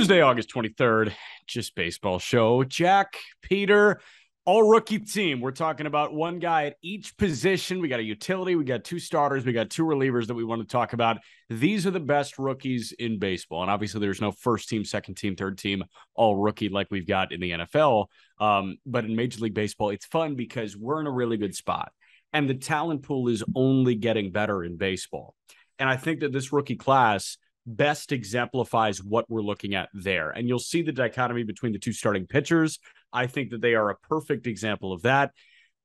Tuesday, August 23rd, Just Baseball Show. Jack, Peter, all rookie team. We're talking about one guy at each position. We got a utility, we got two starters, we got two relievers that we want to talk about. These are the best rookies in baseball. And obviously there's no first team, second team, third team, all rookie like we've got in the NFL. But in Major League Baseball, it's fun because we're in a really good spot. And the talent pool is only getting better in baseball. And I think that this rookie class best exemplifies what we're looking at there. And you'll see the dichotomy between the two starting pitchers. I think that they are a perfect example of that.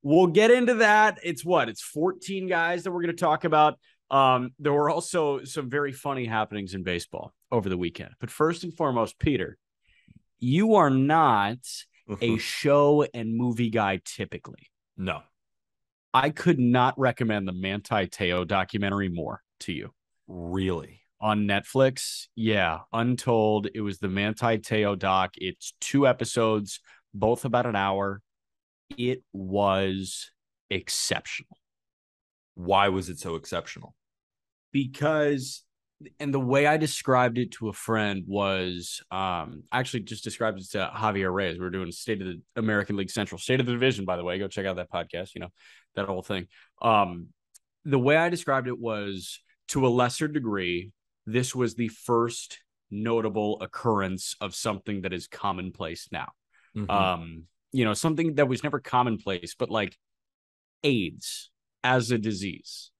We'll get into that. It's 14 guys that we're going to talk about. There were also some very funny happenings in baseball over the weekend. But first and foremost, Peter, you are not a show and movie guy typically. No. I could not recommend the Manti Te'o documentary more to you. Really? On Netflix, yeah, Untold. It was the Manti Te'o doc. It's 2 episodes, both about an hour. It was exceptional. Why was it so exceptional? Because, and the way I described it to a friend was, I actually just described it to Javier Reyes. We were doing State of the American League Central, State of the Division, by the way. Go check out that podcast, that whole thing. The way I described it was, to a lesser degree, this was the first notable occurrence of something that is commonplace now. Mm-hmm. Something that was never commonplace, but like AIDS as a disease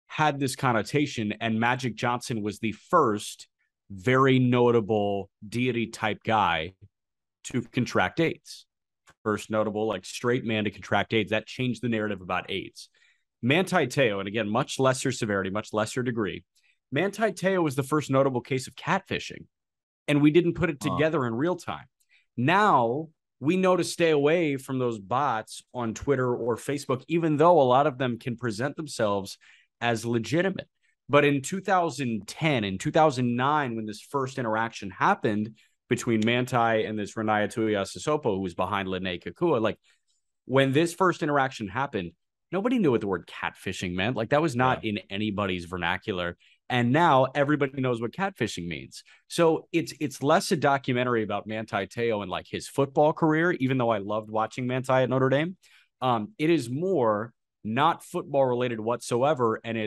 had this connotation, and Magic Johnson was the first very notable deity type guy to contract AIDS. First notable, like, straight man to contract AIDS. That changed the narrative about AIDS. Manti Te'o, and again, much lesser severity, much lesser degree, Manti Te'o was the first notable case of catfishing, and we didn't put it together in real time. Now we know to stay away from those bots on Twitter or Facebook, even though a lot of them can present themselves as legitimate. But in 2010 and 2009, when this first interaction happened between Manti and this Renaya Tuiasosopo, who was behind Lene Kakua, like, when this first interaction happened, nobody knew what the word catfishing meant. Like, that was not in anybody's vernacular. And now everybody knows what catfishing means. So it's less a documentary about Manti Te'o and like his football career, even though I loved watching Manti at Notre Dame. It is more not football related whatsoever. And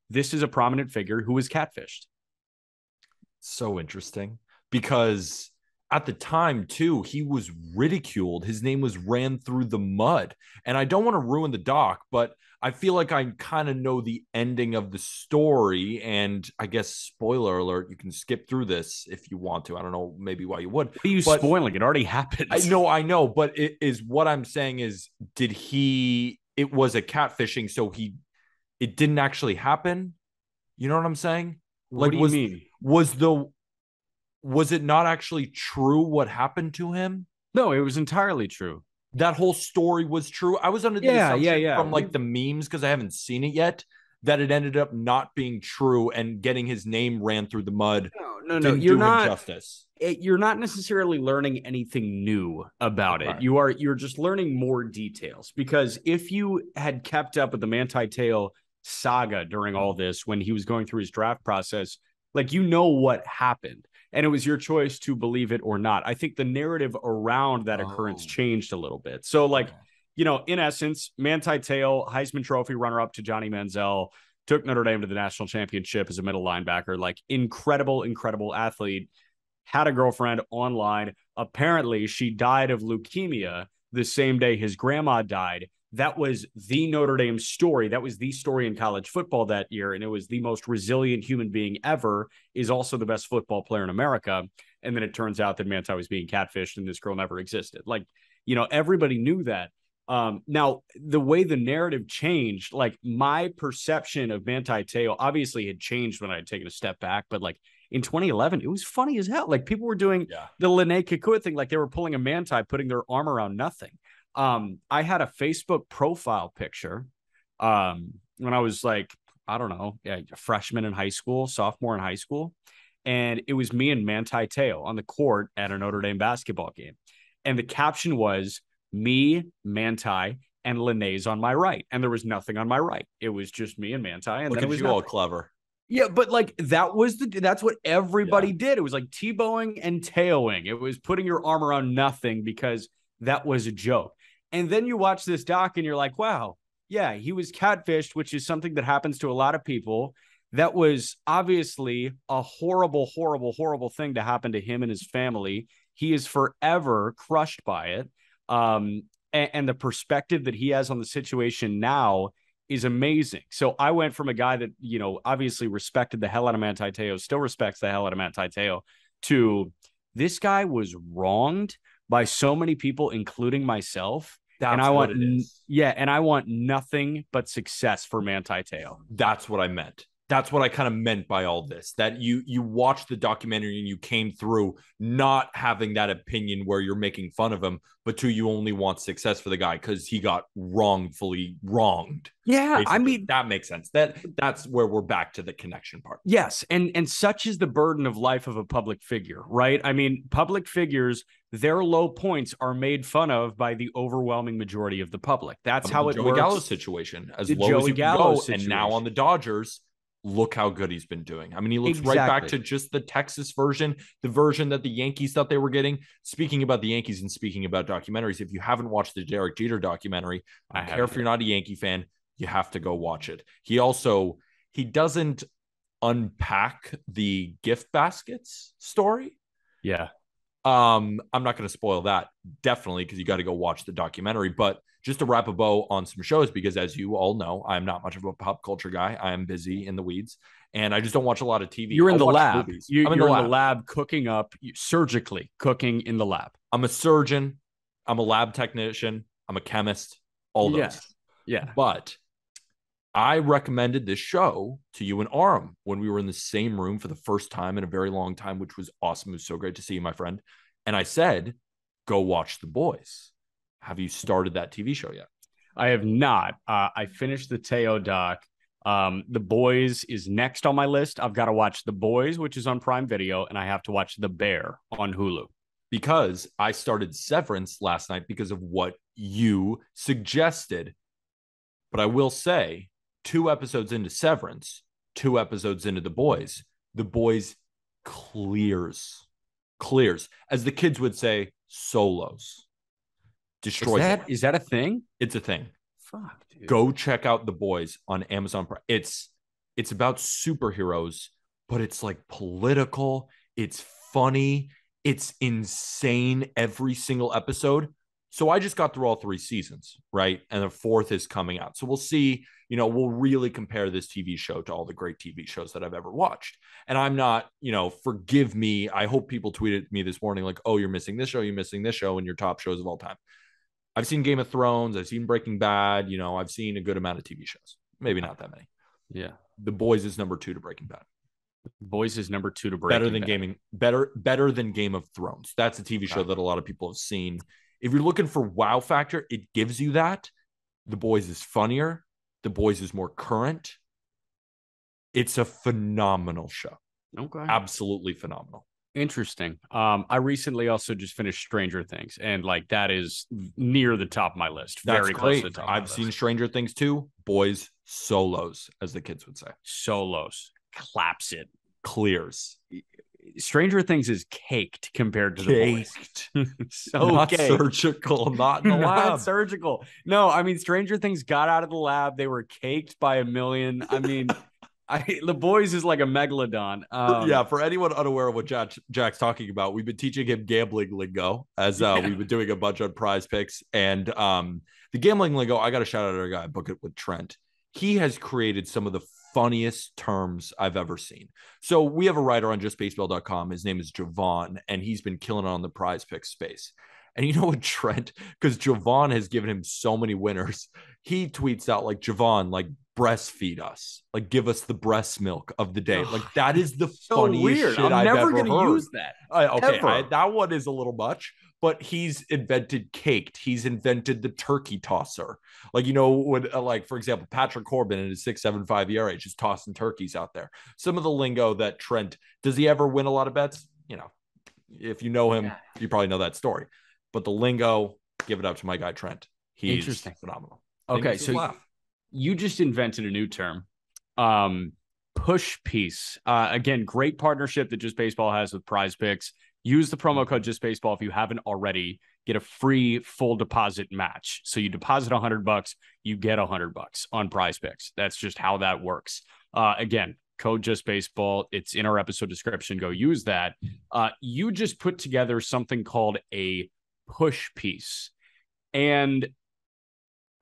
this is a prominent figure who was catfished. So interesting, because at the time, too, he was ridiculed. His name was ran through the mud. And I don't want to ruin the doc, but I feel like I kind of know the ending of the story. And I guess, spoiler alert, you can skip through this if you want to. I don't know, maybe why you would. What are you spoiling? It already happened. I know. But what I'm saying is, it was a catfishing, so it didn't actually happen? You know what I'm saying? What do you mean? Was it not actually true what happened to him? No, it was entirely true. That whole story was true. I was under the assumption from like the memes, because I haven't seen it yet, that it ended up not being true and getting his name ran through the mud. No. You're not justice. You're not necessarily learning anything new about it. You're just learning more details, because if you had kept up with the Manti Te'o saga during all this, when he was going through his draft process, like, what happened. And it was your choice to believe it or not. I think the narrative around that occurrence changed a little bit. So, in essence, Manti Te'o, Heisman Trophy runner-up to Johnny Manziel, took Notre Dame to the national championship as a middle linebacker. Like, incredible athlete. Had a girlfriend online. Apparently, she died of leukemia the same day his grandma died. That was the Notre Dame story. That was the story in college football that year. And it was the most resilient human being ever, is also the best football player in America. And then it turns out that Manti was being catfished and this girl never existed. Like, everybody knew that. Now, the way the narrative changed, like, my perception of Manti Te'o obviously had changed when I had taken a step back. But like in 2011, it was funny as hell. Like, people were doing the Lene Kakua thing. Like, they were pulling a Manti, putting their arm around nothing. I had a Facebook profile picture when I was like, I don't know, a freshman in high school, sophomore in high school. And it was me and Manti Te'o on the court at a Notre Dame basketball game. And the caption was me, Manti, and Lene's on my right. And there was nothing on my right. It was just me and Manti. And look then at it was you all clever. Yeah, but like that's what Yeah. everybody did. It was like T-bowing and tailowing. It was putting your arm around nothing because that was a joke. And then you watch this doc and you're like, wow, yeah, he was catfished, which is something that happens to a lot of people. That was obviously a horrible, horrible, horrible thing to happen to him and his family. He is forever crushed by it. And the perspective that he has on the situation now is amazing. So I went from a guy that, obviously respected the hell out of Manti Te'o, still respects the hell out of Manti Te'o, to this guy was wronged by so many people, including myself. And That's I what want, it is. yeah, and I want nothing but success for Manti Te'o. That's what I meant. That's what I kind of meant by all this. That you watched the documentary and you came through not having that opinion where you're making fun of him, but you only want success for the guy because he got wrongfully wronged. Yeah, I Basically, mean, that makes sense. That's where we're back to the connection part. yes, and such is the burden of life of a public figure, right? I mean, public figures, their low points are made fun of by the overwhelming majority of the public. That's The how it Joey works. Gallo situation, as The low as Joey you can Gallo go, and now on situation. the Dodgers, look how good he's been doing. I mean, he looks right back Exactly. to just the Texas version, the version that the Yankees thought they were getting. Speaking about the Yankees and speaking about documentaries, if you haven't watched the Derek Jeter documentary, I don't care if you're not a Yankee fan, you have to go watch it. He doesn't unpack the gift baskets story. Yeah. I'm not going to spoil that, definitely, because you got to go watch the documentary. But just to wrap a bow on some shows, because as you all know, I'm not much of a pop culture guy. I am busy in the weeds, and I just don't watch a lot of TV. You're in I'll the watch lab. movies. I'm in the You're in the lab. lab cooking up, surgically cooking in the lab. I'm a surgeon. I'm a lab technician. I'm a chemist. All those. Yes. Yeah. But I recommended this show to you and Aram when we were in the same room for the first time in a very long time, which was awesome. It was so great to see you, my friend. And I said, go watch The Boys. Have you started that TV show yet? I have not. I finished the Teo doc. The Boys is next on my list. I've got to watch The Boys, which is on Prime Video, and I have to watch The Bear on Hulu. Because I started Severance last night because of what you suggested. But I will say, 2 episodes into Severance, 2 episodes into The Boys clears, as the kids would say, solos, destroys. Is that a thing? It's a thing. Fuck, dude. Go check out The Boys on Amazon Prime. It's about superheroes, but it's like political. It's funny. It's insane every single episode. So I just got through all 3 seasons, right? And the 4th is coming out. So we'll see, we'll really compare this TV show to all the great TV shows that I've ever watched. And I'm not, forgive me. I hope people tweeted me this morning like, oh, you're missing this show, and your top shows of all time. I've seen Game of Thrones. I've seen Breaking Bad. I've seen a good amount of TV shows. Maybe not that many. Yeah. The Boys is number 2 to Breaking Bad. Boys is number 2 to Breaking Bad. Better than Game of Thrones. That's a TV show that a lot of people have seen. If you're looking for wow factor, it gives you that. The Boys is funnier. The Boys is more current. It's a phenomenal show. Okay. Absolutely phenomenal. Interesting. I recently also just finished Stranger Things, and like that is near the top of my list. That's very great. close to the top. I've seen Stranger Things too. Boys solos, as the kids would say. Solos claps it. Clears. Stranger Things is caked compared to The Boys. So not caked. Surgical, not in the lab. Not surgical. No, I mean Stranger Things got out of the lab. They were caked by a million. I mean, The Boys is like a megalodon. Yeah, for anyone unaware of what Jack's talking about, we've been teaching him gambling lingo as we've been doing a bunch on Prize Picks, and the gambling lingo. I got to shout out our guy, Book It with Trent. He has created some of the funniest terms I've ever seen. So we have a writer on justbaseball.com. His name is Javon, and he's been killing it on the Prize Picks space. And you know what, Trent, because Javon has given him so many winners, he tweets out like, Javon, like, breastfeed us, like, give us the breast milk of the day. Like, that is the so funniest weird. shit I'm I've never ever gonna heard. use that. That one is a little much, but he's invented caked. He's invented the turkey tosser. Like, when like, for example, Patrick Corbin in his 6.75 ERA just tossing turkeys out there. Some of the lingo that Trent, does he ever win a lot of bets? If you know him, you probably know that story. But the lingo, give it up to my guy Trent. He's phenomenal. Okay, so you just invented a new term. push piece. Again, great partnership that Just Baseball has with Prize Picks. Use the promo code Just Baseball if you haven't already. Get a free full deposit match. So you deposit $100, you get $100 on Prize Picks. That's just how that works. Again, code Just Baseball. It's in our episode description. Go use that. You just put together something called a push piece, and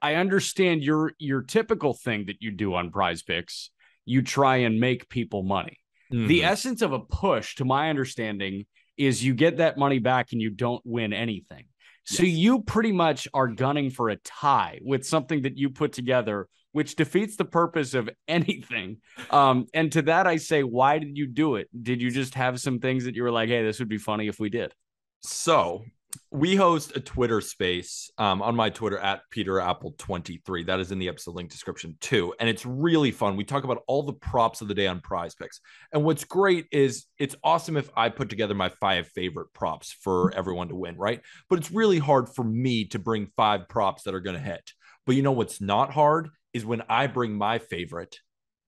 I understand your typical thing that you do on Prize Picks. You try and make people money. The essence of a push, to my understanding, is you get that money back and you don't win anything. So you pretty much are gunning for a tie with something that you put together, which defeats the purpose of anything. And to that, I say, why did you do it? Did you just have some things that you were like, hey, this would be funny if we did? So we host a Twitter space on my Twitter at PeterApple23. That is in the episode link description too. And it's really fun. We talk about all the props of the day on Prize Picks. And what's great is it's awesome if I put together my 5 favorite props for everyone to win, right? But it's really hard for me to bring 5 props that are going to hit. But you know what's not hard is when I bring my favorite,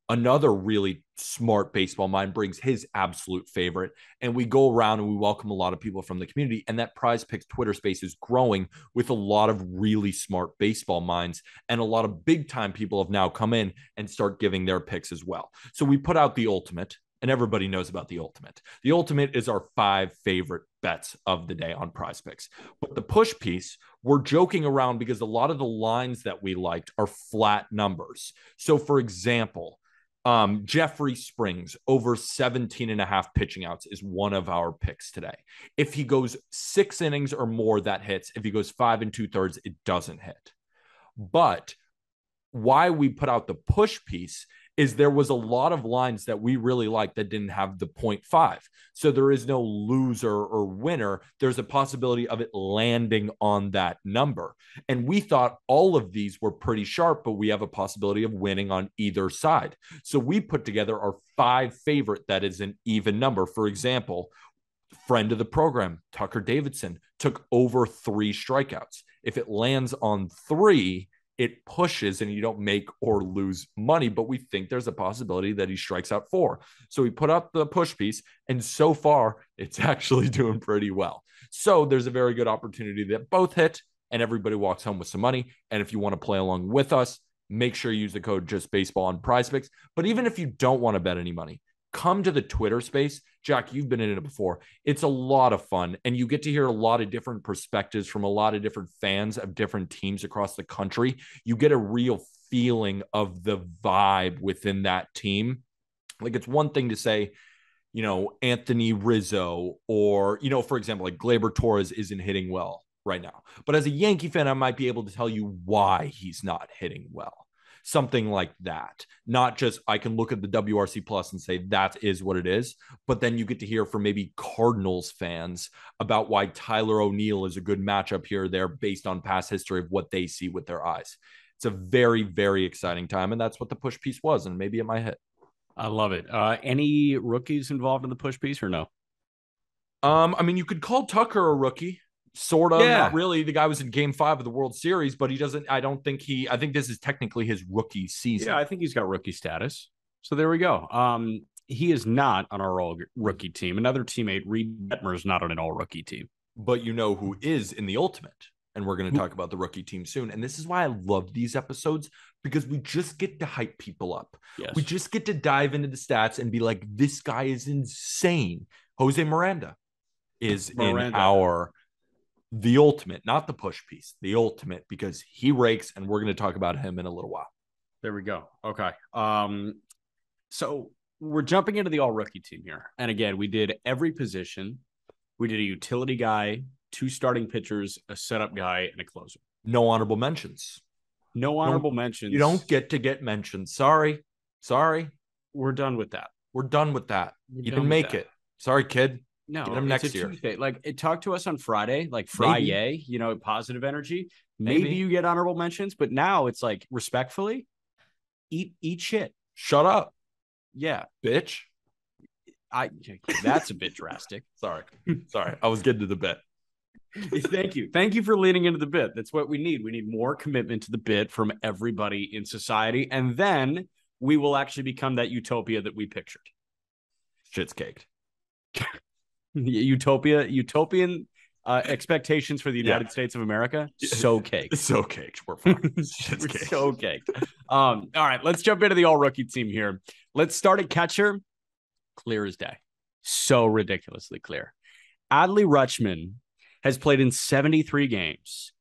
another really smart baseball mind brings his absolute favorite, and we go around and we welcome a lot of people from the community. And that Prize Picks Twitter space is growing with a lot of really smart baseball minds, and a lot of big time people have now come in and start giving their picks as well. So we put out the ultimate, and everybody knows about the ultimate. The ultimate is our 5 favorite bets of the day on Prize Picks. But the push piece, we're joking around because a lot of the lines that we liked are flat numbers. So for example, Jeffrey Springs over 17.5 pitching outs is one of our picks today. If he goes 6 innings or more, that hits. If he goes 5 2/3, it doesn't hit. But why we put out the push piece is there was a lot of lines that we really liked that didn't have the 0.5. So there is no loser or winner. There's a possibility of it landing on that number. And we thought all of these were pretty sharp, but we have a possibility of winning on either side. So we put together our 5 favorite that is an even number. For example, friend of the program, Tucker Davidson, took over 3 strikeouts. If it lands on 3, it pushes and you don't make or lose money, but we think there's a possibility that he strikes out 4. So we put up the push piece, and so far it's actually doing pretty well. So there's a very good opportunity that both hit and everybody walks home with some money. And if you want to play along with us, make sure you use the code Just Baseball on Prize Picks. But even if you don't want to bet any money, come to the Twitter space. Jack, you've been in it before. It's a lot of fun, and you get to hear a lot of different perspectives from a lot of different fans of different teams across the country. You get a real feeling of the vibe within that team. Like, it's one thing to say, you know, Anthony Rizzo or, you know, for example, like Gleyber Torres isn't hitting well right now. But as a Yankee fan, I might be able to tell you why he's not hitting well. Something like that. Not just I can look at the WRC plus and say that is what it is, but then you get to hear from maybe Cardinals fans about why Tyler O'Neill is a good matchup here or there based on past history of what they see with their eyes. It's a very, very exciting time, and that's what the push piece was, and maybe it might hit. I love it. Any rookies involved in the push piece or no? I mean, you could call Tucker a rookie. Sort of, Yeah. not really. The guy was in Game 5 of the World Series, but he doesn't. I think this is technically his rookie season. Yeah, I think he's got rookie status. So there we go. He is not on our all rookie team. Another teammate, Reed Detmer, is not on an all rookie team. But you know who is in the ultimate, and we're going to talk about the rookie team soon. And this is why I love these episodes, because we just get to hype people up. Yes. We just get to dive into the stats and be like, this guy is insane. Jose Miranda is in our the ultimate, not the push piece, the ultimate, because he rakes, and we're going to talk about him in a little while. There we go. Okay. So we're jumping into the all rookie team here. And again, we did every position. We did a utility guy, 2 starting pitchers, a setup guy, and a closer. No honorable mentions. No honorable mentions. You don't get to get mentioned. Sorry. We're done with that. We're done with that. You didn't make it. Sorry, kid. No, get him next year. Tuesday. Like, talk to us on Friday, like Friday, you know, positive energy. Maybe you get honorable mentions, but now it's like, respectfully, eat shit. Shut up. Yeah. Bitch. That's a bit drastic. Sorry. I was getting to the bit. Thank you for leaning into the bit. That's what we need. We need more commitment to the bit from everybody in society. And then we will actually become that utopia that we pictured. Shit's caked. Utopian expectations for the United States of America, so caked. So caked. We're fine. Shit's caked. So caked. All right, let's jump into the all-rookie team here. Let's start at catcher. Clear as day. So ridiculously clear. Adley Rutschman has played in 73 games,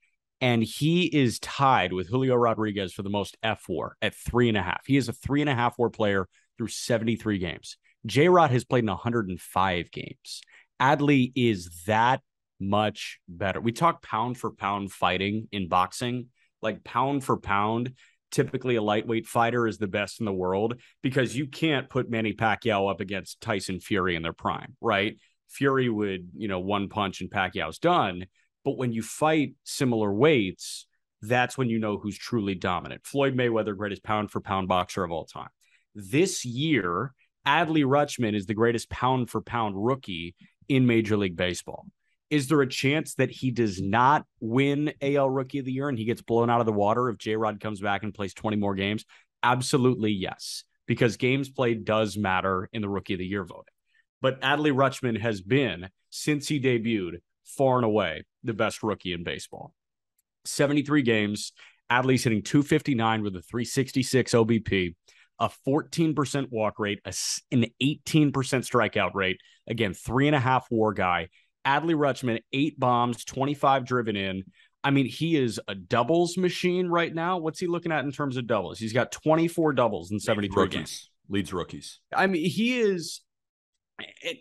and he is tied with Julio Rodriguez for the most F4 at 3.5. He is a 3.5 WAR player through 73 games. J-Rod has played in 105 games. Adley is that much better. We talk pound for pound fighting in boxing, like pound for pound. Typically, a lightweight fighter is the best in the world because you can't put Manny Pacquiao up against Tyson Fury in their prime, right? Fury would, one punch and Pacquiao's done. But when you fight similar weights, that's when you know who's truly dominant. Floyd Mayweather, greatest pound for pound boxer of all time. This year, Adley Rutschman is the greatest pound for pound rookie in Major League Baseball. Is there a chance that he does not win AL Rookie of the Year and he gets blown out of the water if J-Rod comes back and plays 20 more games? Absolutely yes, because games played does matter in the Rookie of the Year voting. But Adley Rutschman has been, since he debuted, far and away the best rookie in baseball. 73 games, Adley's hitting .259 with a .366 OBP, a 14% walk rate, an 18% strikeout rate. Again, 3.5 WAR guy. Adley Rutschman, 8 bombs, 25 driven in. I mean, he is a doubles machine right now. What's he looking at in terms of doubles? He's got 24 doubles in 73 games. Leads rookies. I mean, he is,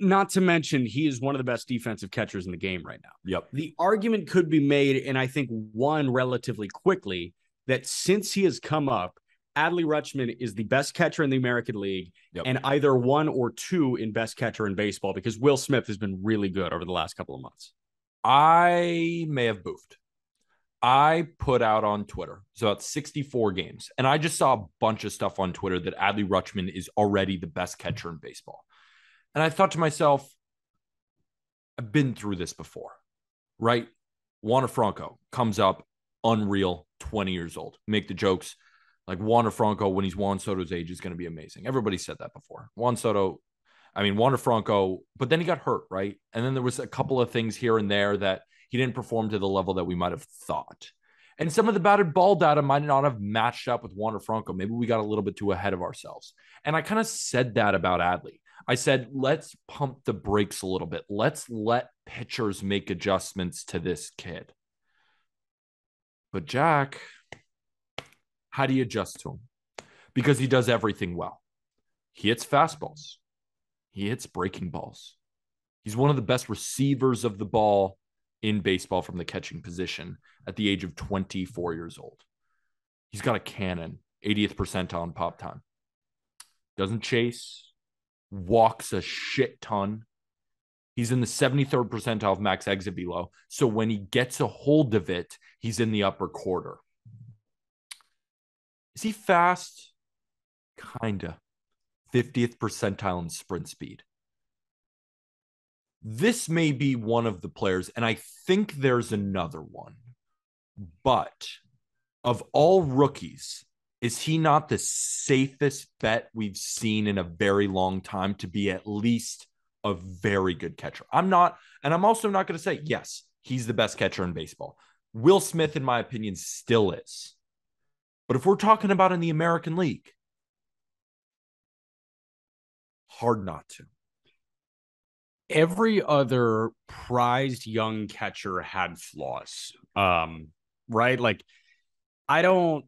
not to mention, he is one of the best defensive catchers in the game right now. Yep. The argument could be made, and I think won relatively quickly, that since he has come up, Adley Rutschman is the best catcher in the American League and either 1 or 2 in best catcher in baseball because Will Smith has been really good over the last couple of months. I may have boofed. I put out on Twitter, so about 64 games, and I just saw a bunch of stuff on Twitter that Adley Rutschman is already the best catcher in baseball. And I thought to myself, I've been through this before, right? Wander Franco comes up, unreal, 20 years old. Make the jokes. Like Wander Franco, when he's Juan Soto's age, is going to be amazing. Everybody said that before. Wander Franco, but then he got hurt, right? And then there was a couple of things here and there that he didn't perform to the level that we might have thought. And some of the batted ball data might not have matched up with Wander Franco. Maybe we got a little bit too ahead of ourselves. And I kind of said that about Adley. I said, let's pump the brakes a little bit. Let's let pitchers make adjustments to this kid. But Jack, how do you adjust to him? Because he does everything well. He hits fastballs. He hits breaking balls. He's one of the best receivers of the ball in baseball from the catching position at the age of 24 years old. He's got a cannon, 80th percentile in pop time. Doesn't chase, walks a shit ton. He's in the 73rd percentile of max exit velo. So when he gets a hold of it, he's in the upper quarter. Is he fast? Kinda. 50th percentile in sprint speed. This may be one of the players, and I think there's another one. But of all rookies, is he not the safest bet we've seen in a very long time to be at least a very good catcher? I'm also not going to say, yes, he's the best catcher in baseball. Will Smith, in my opinion, still is. But if we're talking about in the American League, hard not to. Every other prized young catcher had flaws, right? Like, I don't,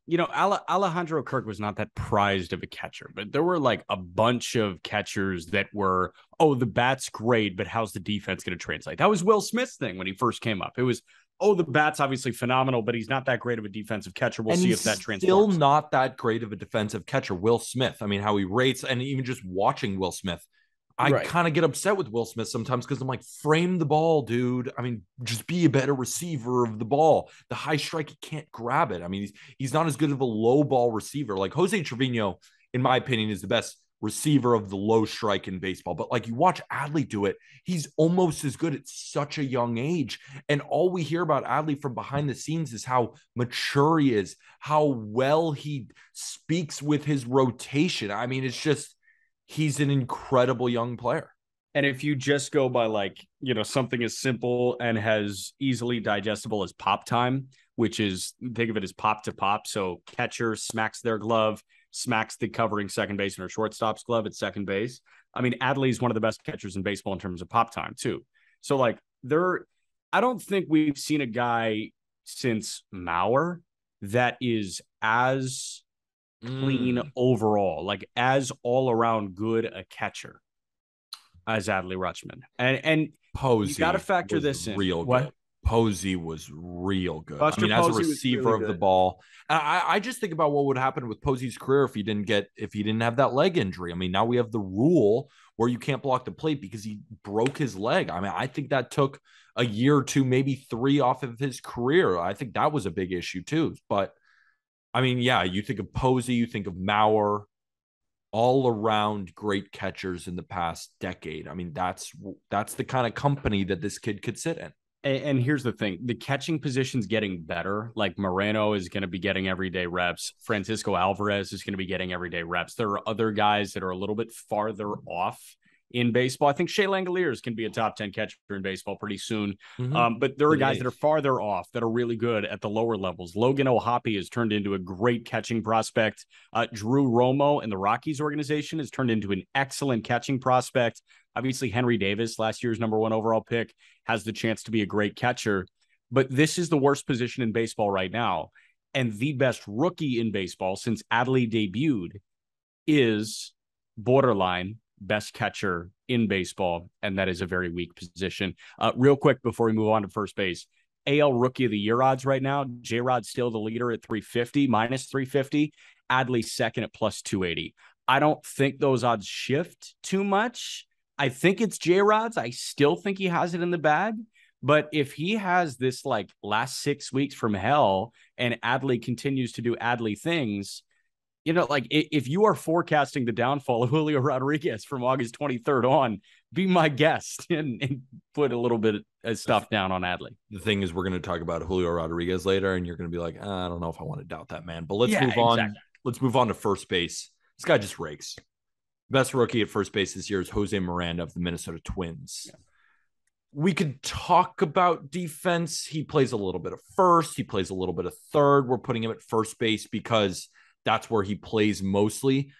Alejandro Kirk was not that prized of a catcher, but there were like a bunch of catchers that were, the bat's great, but how's the defense going to translate? That was Will Smith's thing when he first came up. It was, the bat's obviously phenomenal, but he's not that great of a defensive catcher. We'll see if that transforms. Still not that great of a defensive catcher, Will Smith. I mean, how he rates, and even just watching Will Smith, I kind of get upset with Will Smith sometimes because I'm like, frame the ball, dude. I mean, just be a better receiver of the ball. The high strike, he can't grab it. I mean, he's not as good of a low ball receiver. Like Jose Trevino, in my opinion, is the best receiver of the low strike in baseball. But like you watch Adley do it, he's almost as good at such a young age. And all we hear about Adley from behind the scenes is how mature he is, how well he speaks with his rotation. I mean, it's just, he's an incredible young player. And if you just go by something as simple and as easily digestible as pop time, which is, think of it as pop to pop. So catcher smacks their glove, smacks the covering second baseman or shortstop's glove at second base. I mean, Adley is one of the best catchers in baseball in terms of pop time too. So I don't think we've seen a guy since Mauer that is as clean overall, like as all around good a catcher as Adley Rutschman. And Posey, you got to factor this in. Real what? Good. Posey was real good. Buster I mean, Posey as a receiver really of the ball, I just think about what would happen with Posey's career if he didn't have that leg injury. I mean, now we have the rule where you can't block the plate because he broke his leg. I mean, I think that took a year or two, maybe 3 off of his career. I think that was a big issue too. But I mean, yeah, you think of Posey, you think of Mauer, all around great catchers in the past decade. I mean, that's the kind of company that this kid could sit in. And here's the thing, the catching position's getting better. Like Moreno is going to be getting everyday reps. Francisco Alvarez is going to be getting everyday reps. There are other guys that are a little bit farther off in baseball. I think Shea Langoliers can be a top 10 catcher in baseball pretty soon. But there are guys that are farther off that are really good at the lower levels. Logan O'Hoppe has turned into a great catching prospect. Drew Romo and the Rockies organization has turned into an excellent catching prospect. Obviously, Henry Davis, last year's number 1 overall pick, has the chance to be a great catcher. But this is the worst position in baseball right now. And the best rookie in baseball since Adley debuted is borderline best catcher in baseball, and that is a very weak position. Real quick before we move on to first base, AL Rookie of the Year odds right now, J-Rod's still the leader at 350, minus 350. Adley second at plus 280. I don't think those odds shift too much. I think it's J-Rod's. I still think he has it in the bag. But if he has this last 6 weeks from hell and Adley continues to do Adley things, if you are forecasting the downfall of Julio Rodriguez from August 23rd on, be my guest and put a little bit of stuff down on Adley. The thing is, we're going to talk about Julio Rodriguez later, and you're going to be like, I don't know if I want to doubt that man. But let's move on. Exactly. Let's move on to first base. This guy just rakes. Best rookie at first base this year is Jose Miranda of the Minnesota Twins. Yeah. We could talk about defense. He plays a little bit of first. He plays a little bit of third. We're putting him at first base because that's where he plays mostly.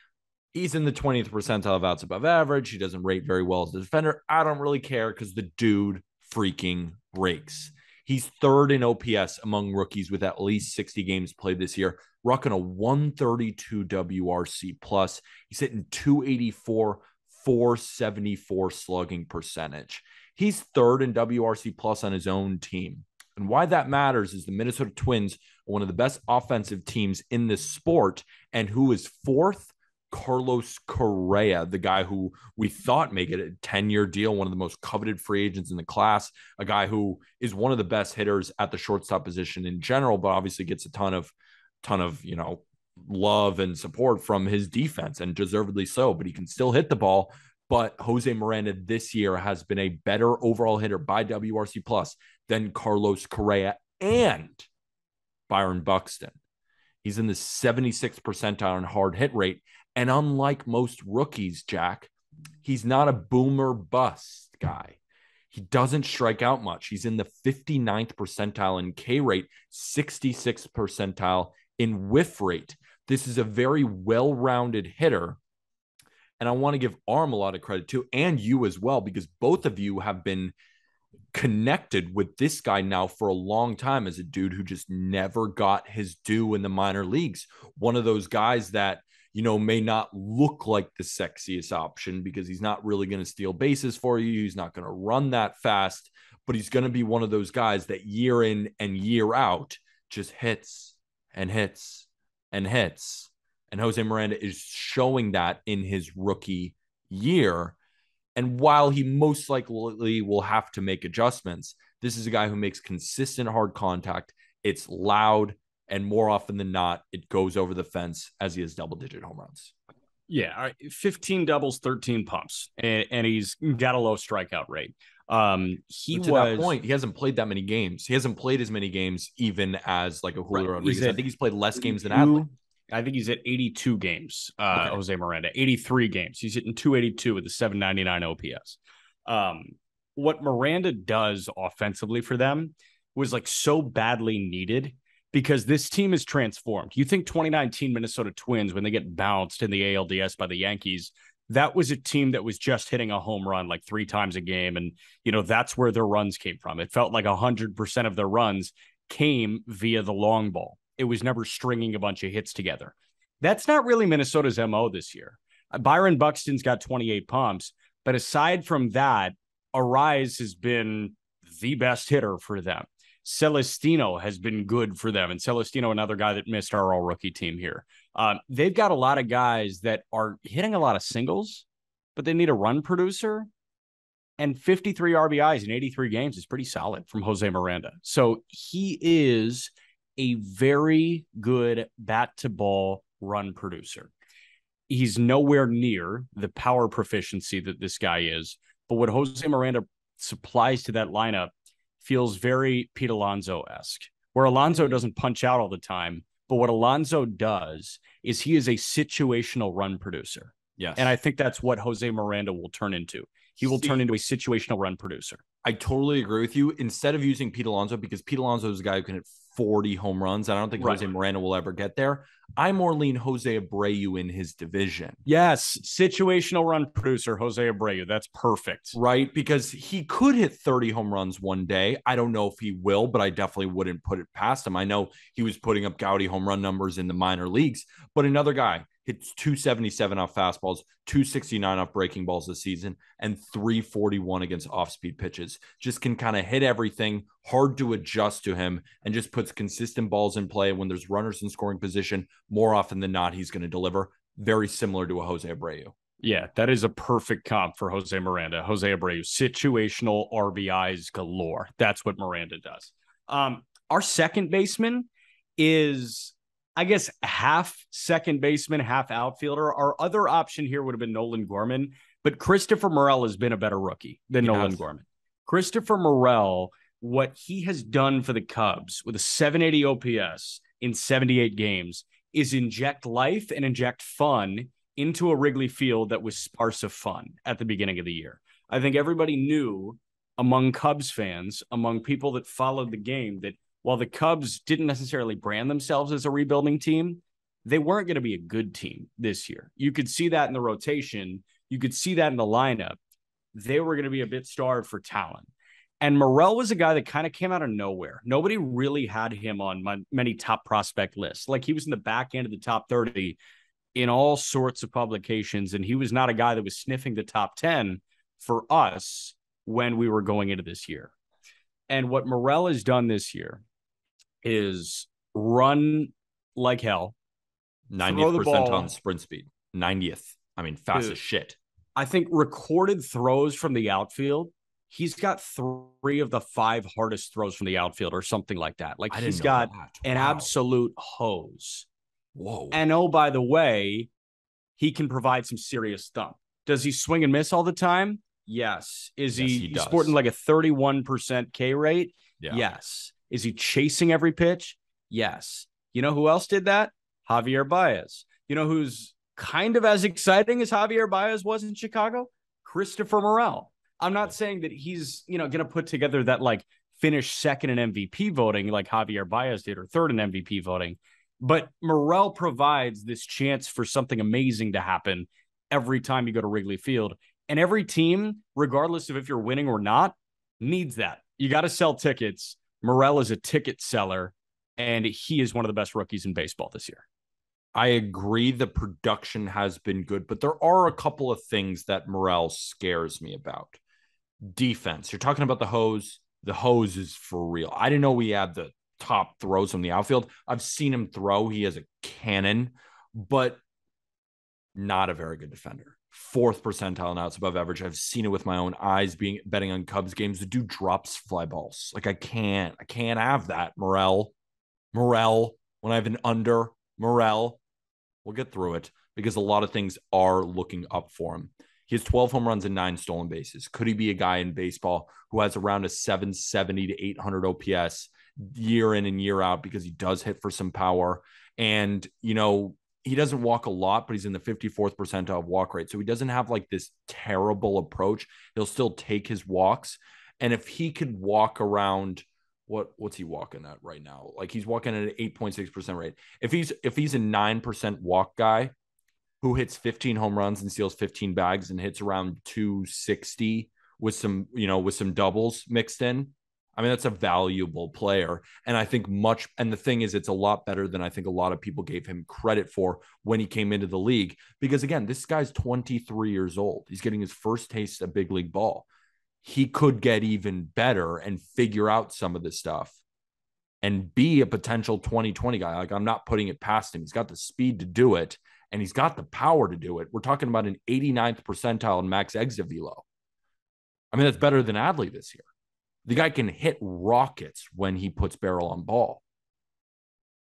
He's in the 20th percentile of outs above average. He doesn't rate very well as a defender. I don't really care because the dude freaking rakes. He's third in OPS among rookies with at least 60 games played this year, rocking a 132 WRC plus. He's hitting 284, 474 slugging percentage. He's third in WRC plus on his own team. And why that matters is the Minnesota Twins are one of the best offensive teams in this sport. And who is fourth? Carlos Correa, the guy who we thought may get a 10-year deal, one of the most coveted free agents in the class, a guy who is one of the best hitters at the shortstop position in general, but obviously gets a ton of love and support from his defense, and deservedly so, but he can still hit the ball. But Jose Miranda this year has been a better overall hitter by WRC plus than Carlos Correa and Byron Buxton. He's in the 76th percentile in hard hit rate. And unlike most rookies, Jack, he's not a boomer bust guy. He doesn't strike out much. He's in the 59th percentile in K rate, 66th percentile in whiff rate. This is a very well-rounded hitter. And I want to give Arm a lot of credit too, and you as well, because both of you have been connected with this guy now for a long time as a dude who just never got his due in the minor leagues. One of those guys that, may not look like the sexiest option because he's not really going to steal bases for you. He's not going to run that fast, but he's going to be one of those guys that year in and year out just hits and hits and hits. And Jose Miranda is showing that in his rookie year. And while he most likely will have to make adjustments, this is a guy who makes consistent hard contact. It's loud, and more often than not, it goes over the fence as he has double-digit home runs. Yeah, 15 doubles, 13 pumps, and he's got a low strikeout rate. He But to that was point, he hasn't played that many games. He hasn't played as many games, even as like a right. Julio He's Rodriguez. I at think he's played less games than Adley. 82. I think he's at 82 games. Okay. Jose Miranda, 83 games. He's hitting 282 with a 799 OPS. Um, what Miranda does offensively for them was like so badly needed because this team is transformed. You think 2019 Minnesota Twins, when they get bounced in the ALDS by the Yankees, that was a team that was just hitting a home run like 3 times a game. And, that's where their runs came from. It felt like 100% of their runs came via the long ball. It was never stringing a bunch of hits together. That's not really Minnesota's MO this year. Byron Buxton's got 28 pumps, but aside from that, Arise has been the best hitter for them. Celestino has been good for them. And Celestino, another guy that missed our all rookie team here. They've got a lot of guys that are hitting a lot of singles, but they need a run producer. And 53 RBIs in 83 games is pretty solid from Jose Miranda. So he is a very good bat to ball run producer. He's nowhere near the power proficiency that this guy is. But what Jose Miranda supplies to that lineup feels very Pete Alonso-esque, where Alonso doesn't punch out all the time. But what Alonso does is he is a situational run producer. Yes. And I think that's what Jose Miranda will turn into. He will turn into a situational run producer. I totally agree with you. Instead of using Pete Alonso, because Pete Alonso is a guy who can hit 40 home runs, I don't think Jose Miranda will ever get there. I more lean Jose Abreu in his division. Yes, situational run producer, Jose Abreu. That's perfect. Right? Because he could hit 30 home runs one day. I don't know if he will, but I definitely wouldn't put it past him. I know he was putting up gaudy home run numbers in the minor leagues, but another guy hits 277 off fastballs, 269 off breaking balls this season, and 341 against off-speed pitches. Just can kind of hit everything, hard to adjust to him, and just puts consistent balls in play. When there's runners in scoring position, more often than not, he's going to deliver. Very similar to a Jose Abreu. Yeah, that is a perfect comp for Jose Miranda. Jose Abreu, situational RBIs galore. That's what Miranda does. Our second baseman is, I guess, half second baseman, half outfielder. Our other option here would have been Nolan Gorman, but Christopher Morel has been a better rookie than Nolan Gorman. Christopher Morel, what he has done for the Cubs with a 780 OPS in 78 games is inject life and inject fun into a Wrigley Field that was sparse of fun at the beginning of the year. I think everybody knew among Cubs fans, among people that followed the game, that while the Cubs didn't necessarily brand themselves as a rebuilding team, they weren't going to be a good team this year. You could see that in the rotation. You could see that in the lineup. They were going to be a bit starved for talent. And Morel was a guy that kind of came out of nowhere. Nobody really had him on many top prospect lists. Like he was in the back end of the top 30 in all sorts of publications. And he was not a guy that was sniffing the top 10 for us when we were going into this year. And what Morel has done this year is run like hell. 90th percentile on sprint speed. 90th. I mean, fast as shit. I think recorded throws from the outfield, he's got 3 of the 5 hardest throws from the outfield or something like that. Like he's got an absolute hose. Whoa. And oh, by the way, he can provide some serious thump. Does he swing and miss all the time? Yes. Is he sporting like a 31% K rate? Yeah. Yes. Is he chasing every pitch? Yes. You know who else did that? Javier Baez. You know who's kind of as exciting as Javier Baez was in Chicago? Christopher Morel. I'm not saying that he's, going to put together that like finish second in MVP voting like Javier Baez did or third in MVP voting. But Morel provides this chance for something amazing to happen every time you go to Wrigley Field. And every team, regardless of if you're winning or not, needs that. You got to sell tickets. Morel is a ticket seller, and he is one of the best rookies in baseball this year. I agree the production has been good, but there are a couple of things that Morel scares me about. Defense. You're talking about the hose. The hose is for real. I didn't know we had the top throws from the outfield. I've seen him throw. He has a cannon, but not a very good defender. 4th percentile in outs above average. I've seen it with my own eyes betting on Cubs games. The dude drops fly balls. Like I can't have that. Morel, when I have an under, Morel, we'll get through it. because a lot of things are looking up for him. He has 12 home runs and 9 stolen bases. Could he be a guy in baseball who has around a 770 to 800 OPS year in and year out because he does hit for some power? And, he doesn't walk a lot, but he's in the 54th percentile of walk rate. So he doesn't have like this terrible approach. He'll still take his walks. And if he could walk around, what's he walking at right now? Like he's walking at an 8.6% rate. If he's a 9% walk guy who hits 15 home runs and steals 15 bags and hits around 260 with some doubles mixed in, I mean, that's a valuable player. And I think and the thing is, it's a lot better than I think a lot of people gave him credit for when he came into the league. Because again, this guy's 23 years old. He's getting his first taste of big league ball. He could get even better and figure out some of this stuff and be a potential 2020 guy. Like, I'm not putting it past him. He's got the speed to do it, and he's got the power to do it. We're talking about an 89th percentile in max exit velo. I mean, that's better than Adley this year. The guy can hit rockets when he puts barrel on ball.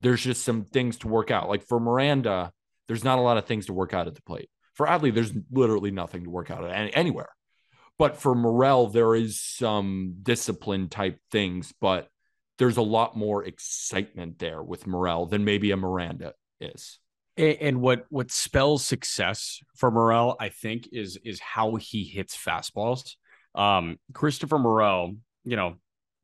There's just some things to work out. Like for Miranda, there's not a lot of things to work out at the plate. For Adley, there's literally nothing to work out anywhere. But for Morel, there is some discipline type things, but there's a lot more excitement there with Morel than maybe a Miranda is. And what spells success for Morel, I think, is how he hits fastballs. Christopher Morel,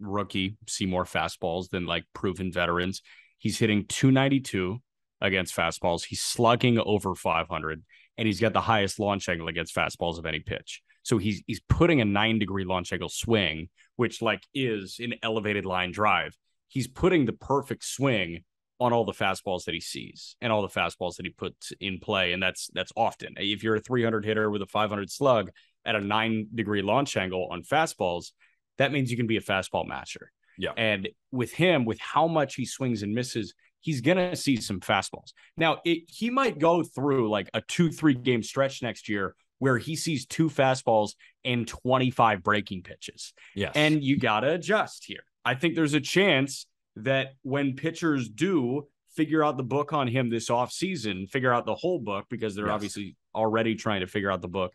rookie, see more fastballs than like proven veterans. He's hitting 292 against fastballs. He's slugging over 500, and he's got the highest launch angle against fastballs of any pitch. So he's putting a 9-degree launch angle swing, which like is an elevated line drive. He's putting the perfect swing on all the fastballs that he sees and all the fastballs that he puts in play. And that's often. If you're a 300 hitter with a 500 slug at a 9-degree launch angle on fastballs, that means you can be a fastball matcher. Yeah. And with him, with how much he swings and misses, he's going to see some fastballs. Now, he might go through like a 2-3 game stretch next year where he sees 2 fastballs and 25 breaking pitches. Yes. And you got to adjust here. I think there's a chance that when pitchers do figure out the book on him this offseason, figure out the whole book, because they're obviously already trying to figure out the book.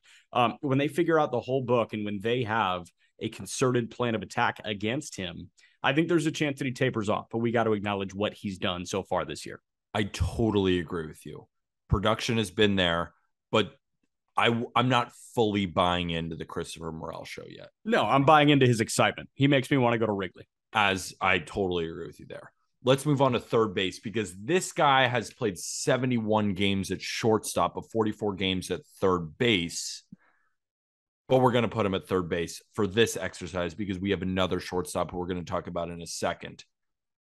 When they figure out the whole book and when they have a concerted plan of attack against him, I think there's a chance that he tapers off, but we got to acknowledge what he's done so far this year. I totally agree with you. Production has been there, but I'm not fully buying into the Christopher Morel show yet. No, I'm buying into his excitement. He makes me want to go to Wrigley. As I totally agree with you there. Let's move on to third base, because this guy has played 71 games at shortstop, but 44 games at third base. But we're going to put him at third base for this exercise because we have another shortstop who we're going to talk about in a second.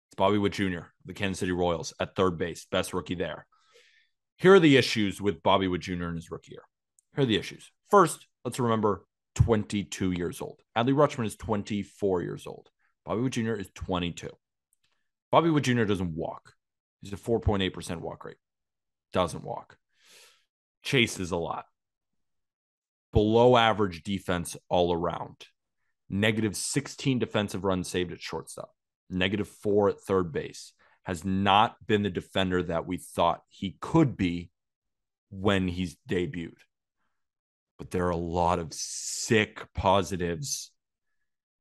It's Bobby Witt Jr., the Kansas City Royals, at third base, best rookie there. Here are the issues with Bobby Witt Jr. in his rookie year. Here are the issues. First, let's remember 22 years old. Adley Rutschman is 24 years old. Bobby Witt Jr. is 22. Bobby Witt Jr. doesn't walk. He's a 4.8% walk rate. Doesn't walk. Chases a lot. Below average defense all around. Negative 16 defensive runs saved at shortstop. Negative 4 at third base. Has not been the defender that we thought he could be when he's debuted. But there are a lot of sick positives.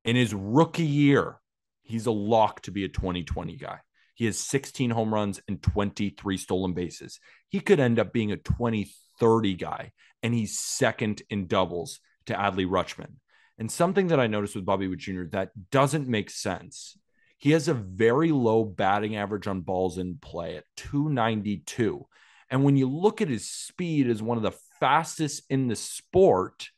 In his rookie year, he's a lock to be a 2020 guy. He has 16 home runs and 23 stolen bases. He could end up being a 2030 guy, and he's second in doubles to Adley Rutschman. And something that I noticed with Bobby Witt Jr. that doesn't make sense. He has a very low batting average on balls in play at 292. And when you look at his speed as one of the fastest in the sport,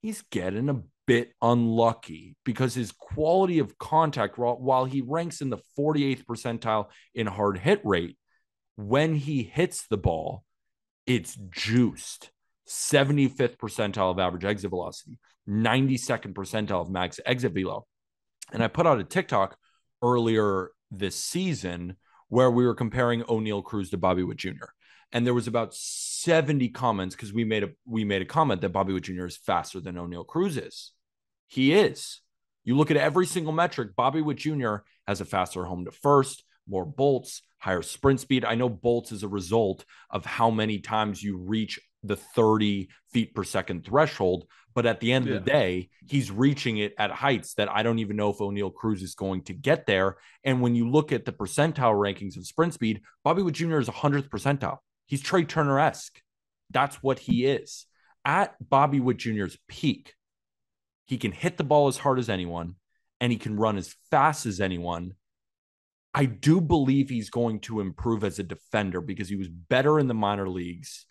he's getting a bit unlucky because his quality of contact, while he ranks in the 48th percentile in hard hit rate, when he hits the ball, it's juiced. 75th percentile of average exit velocity, 92nd percentile of max exit velo. And I put out a TikTok earlier this season where we were comparing O'Neal Cruz to Bobby Witt Jr. And there was about 70 comments because we made a comment that Bobby Witt Jr. is faster than O'Neal Cruz is. He is. You look at every single metric, Bobby Witt Jr. has a faster home to first, more bolts, higher sprint speed. I know bolts is a result of how many times you reach the 30 feet per second threshold. But at the end of the day, he's reaching it at heights that I don't even know if O'Neal Cruz is going to get there. And when you look at the percentile rankings of sprint speed, Bobby Witt Jr. is 100th percentile. He's Trey Turner-esque. That's what he is. At Bobby Witt Jr.'s peak, he can hit the ball as hard as anyone, and he can run as fast as anyone. I do believe he's going to improve as a defender because he was better in the minor leagues.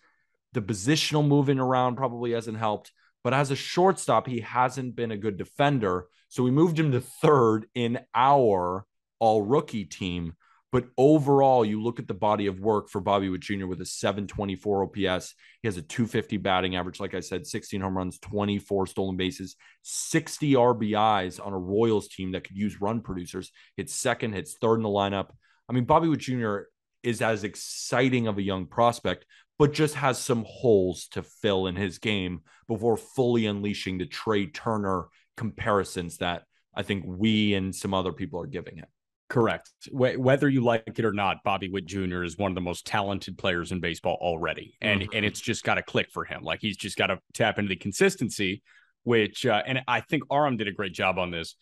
The positional moving around probably hasn't helped, but as a shortstop, he hasn't been a good defender. So we moved him to third in our all-rookie team. But overall, you look at the body of work for Bobby Witt Jr. with a 724 OPS. He has a 250 batting average. Like I said, 16 home runs, 24 stolen bases, 60 RBIs on a Royals team that could use run producers. Hits second, hits third in the lineup. I mean, Bobby Witt Jr. is as exciting of a young prospect, but just has some holes to fill in his game before fully unleashing the Trey Turner comparisons that I think we and some other people are giving him. Correct. Whether you like it or not, Bobby Witt Jr. is one of the most talented players in baseball already. And it's just got to click for him. Like, he's just got to tap into the consistency, which, and I think Aram did a great job on this,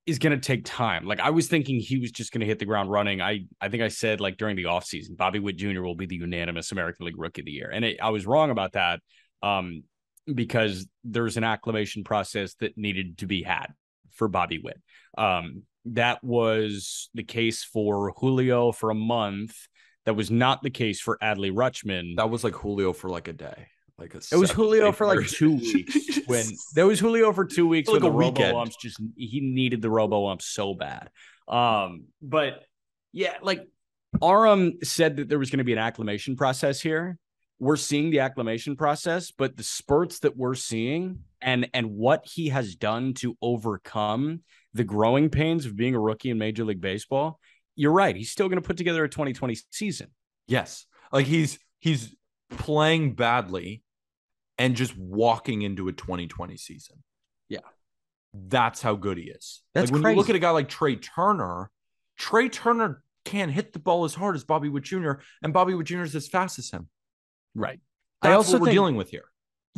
is going to take time. Like, I was thinking he was just going to hit the ground running. I think I said, like, during the offseason, Bobby Witt Jr. will be the unanimous American League Rookie of the Year. And I was wrong about that because there's an acclimation process that needed to be had for Bobby Witt. That was the case for Julio for a month. That was not the case for Adley Rutschman. That was like Julio for like a day. It was Julio for like 2 weeks. When there was Julio for 2 weeks like when the robo umps he needed the robo ump so bad. But yeah, like Aram said that there was going to be an acclimation process here. We're seeing the acclimation process, but the spurts that we're seeing and what he has done to overcome the growing pains of being a rookie in Major League Baseball, you're right. He's still going to put together a 2020 season. Yes. Like he's playing badly and just walking into a 2020 season. Yeah. That's how good he is. That's like when crazy. you look at a guy like Trey Turner can't hit the ball as hard as Bobby Witt Jr., and Bobby Witt Jr. is as fast as him. Right. That's I also what we're dealing with here.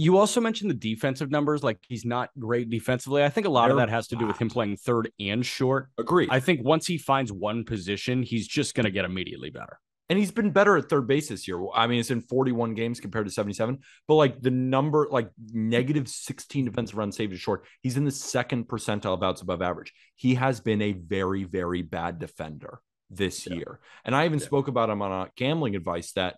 You also mentioned the defensive numbers, like he's not great defensively. I think a lot of that has to do with him playing third and short. Agreed. I think once he finds one position, he's just going to get immediately better. And he's been better at third base this year. I mean, it's in 41 games compared to 77. But like the number, like negative 16 defensive runs saved to short, he's in the second percentile of outs above average. He has been a very, very bad defender this year. And I even spoke about him on a gambling advice that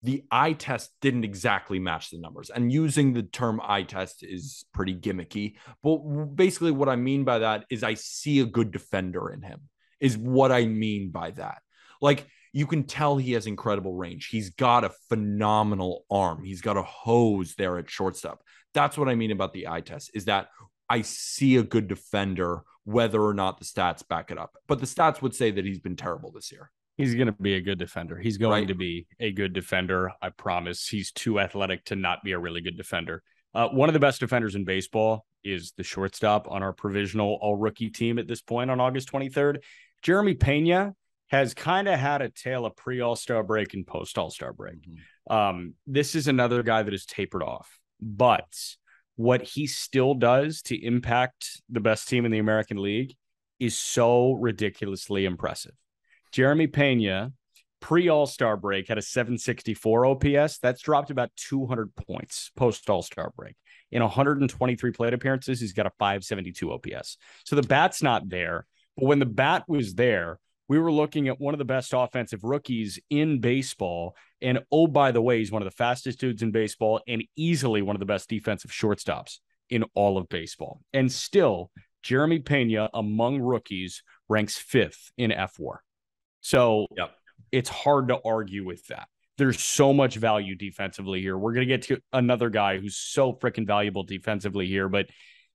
the eye test didn't exactly match the numbers. And using the term eye test is pretty gimmicky. But basically what I mean by that is I see a good defender in him, is what I mean by that. Like, you can tell he has incredible range. He's got a phenomenal arm. He's got a hose there at shortstop. That's what I mean about the eye test, is that I see a good defender, whether or not the stats back it up. But the stats would say that he's been terrible this year. He's going to be a good defender. He's going to be a good defender. I promise. He's too athletic to not be a really good defender. One of the best defenders in baseball is the shortstop on our provisional all-rookie team at this point on August 23rd. Jeremy Pena has kind of had a tale of pre-All-Star break and post-All-Star break. This is another guy that is tapered off. But what he still does to impact the best team in the American League is so ridiculously impressive. Jeremy Pena, pre-All-Star break, had a 764 OPS. That's dropped about 200 points post-All-Star break. In 123 plate appearances, he's got a 572 OPS. So the bat's not there. But when the bat was there, we were looking at one of the best offensive rookies in baseball. And oh, by the way, he's one of the fastest dudes in baseball and easily one of the best defensive shortstops in all of baseball. And still, Jeremy Pena, among rookies, ranks 5th in F4. So It's hard to argue with that. There's so much value defensively here. We're going to get to another guy who's so freaking valuable defensively here, but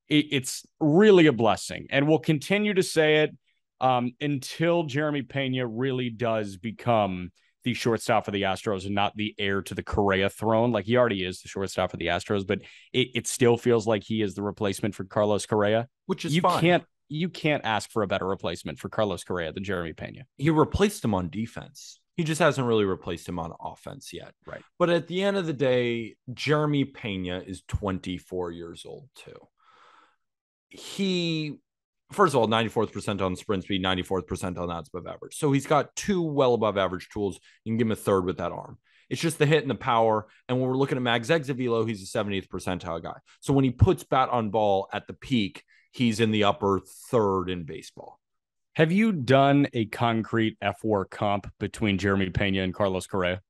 it's really a blessing. And we'll continue to say it until Jeremy Pena really does become the shortstop for the Astros and not the heir to the Correa throne. Like, he already is the shortstop for the Astros, but it still feels like he is the replacement for Carlos Correa. Which is fine. you can't ask for a better replacement for Carlos Correa than Jeremy Pena. He replaced him on defense. He just hasn't really replaced him on offense yet. Right. But at the end of the day, Jeremy Pena is 24 years old too. He, first of all, 94th percentile on sprint speed, 94th percentile on outs above average. So he's got two well above average tools. You can give him a third with that arm. It's just the hit and the power. And when we're looking at Mag's exit velo, he's a 70th percentile guy. So when he puts bat on ball at the peak, he's in the upper third in baseball. Have you done a concrete F4 comp between Jeremy Pena and Carlos Correa?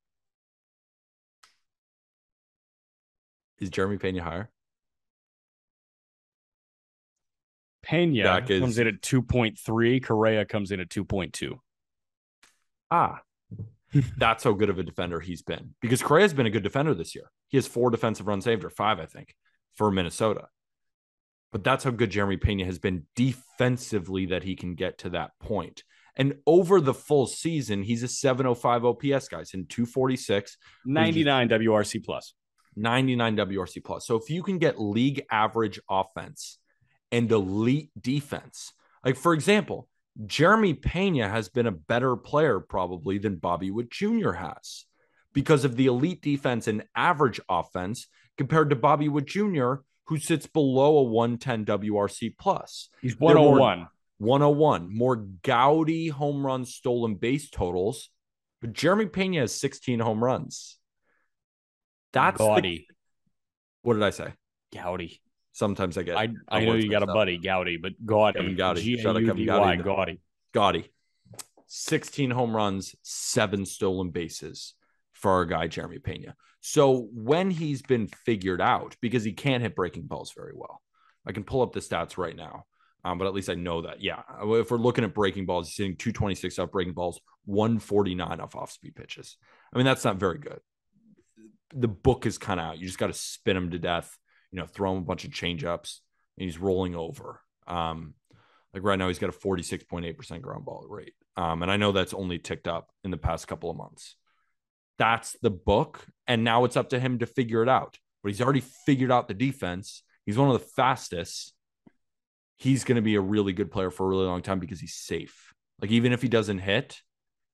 Is Jeremy Pena higher? Pena comes in at 2.3. Correa comes in at 2.2. That's how good of a defender he's been. Because Correa's been a good defender this year. He has 4 defensive runs saved, or 5, I think, for Minnesota. But that's how good Jeremy Pena has been defensively, that he can get to that point. And over the full season, he's a 705 OPS, guys, in 246. 99 WRC plus. 99 WRC plus. So if you can get league average offense and elite defense, like, for example, Jeremy Pena has been a better player probably than Bobby Witt Jr. has, because of the elite defense and average offense compared to Bobby Witt Jr., who sits below a 110 WRC plus. He's 101. 101. More gaudy home run stolen base totals, but Jeremy Pena has 16 home runs. That's gaudy. What did I say? Gaudy. Sometimes I get. I know you got a buddy, Gaudy, but Gaudy. Kevin Gaudy. Shout out Kevin Gaudy. Gaudy. Gaudy. 16 home runs, 7 stolen bases for our guy Jeremy Pena. So when he's been figured out, because he can't hit breaking balls very well, I can pull up the stats right now, but at least I know that. Yeah, if we're looking at breaking balls, he's hitting 226 off breaking balls, 149 off off-speed pitches. I mean, that's not very good. The book is kind of out. You just got to spin him to death, throw him a bunch of change-ups, and he's rolling over. Like right now, he's got a 46.8% ground ball rate. And I know that's only ticked up in the past couple of months. That's the book. And now it's up to him to figure it out. But he's already figured out the defense. He's one of the fastest. He's going to be a really good player for a really long time because he's safe. Like, even if he doesn't hit,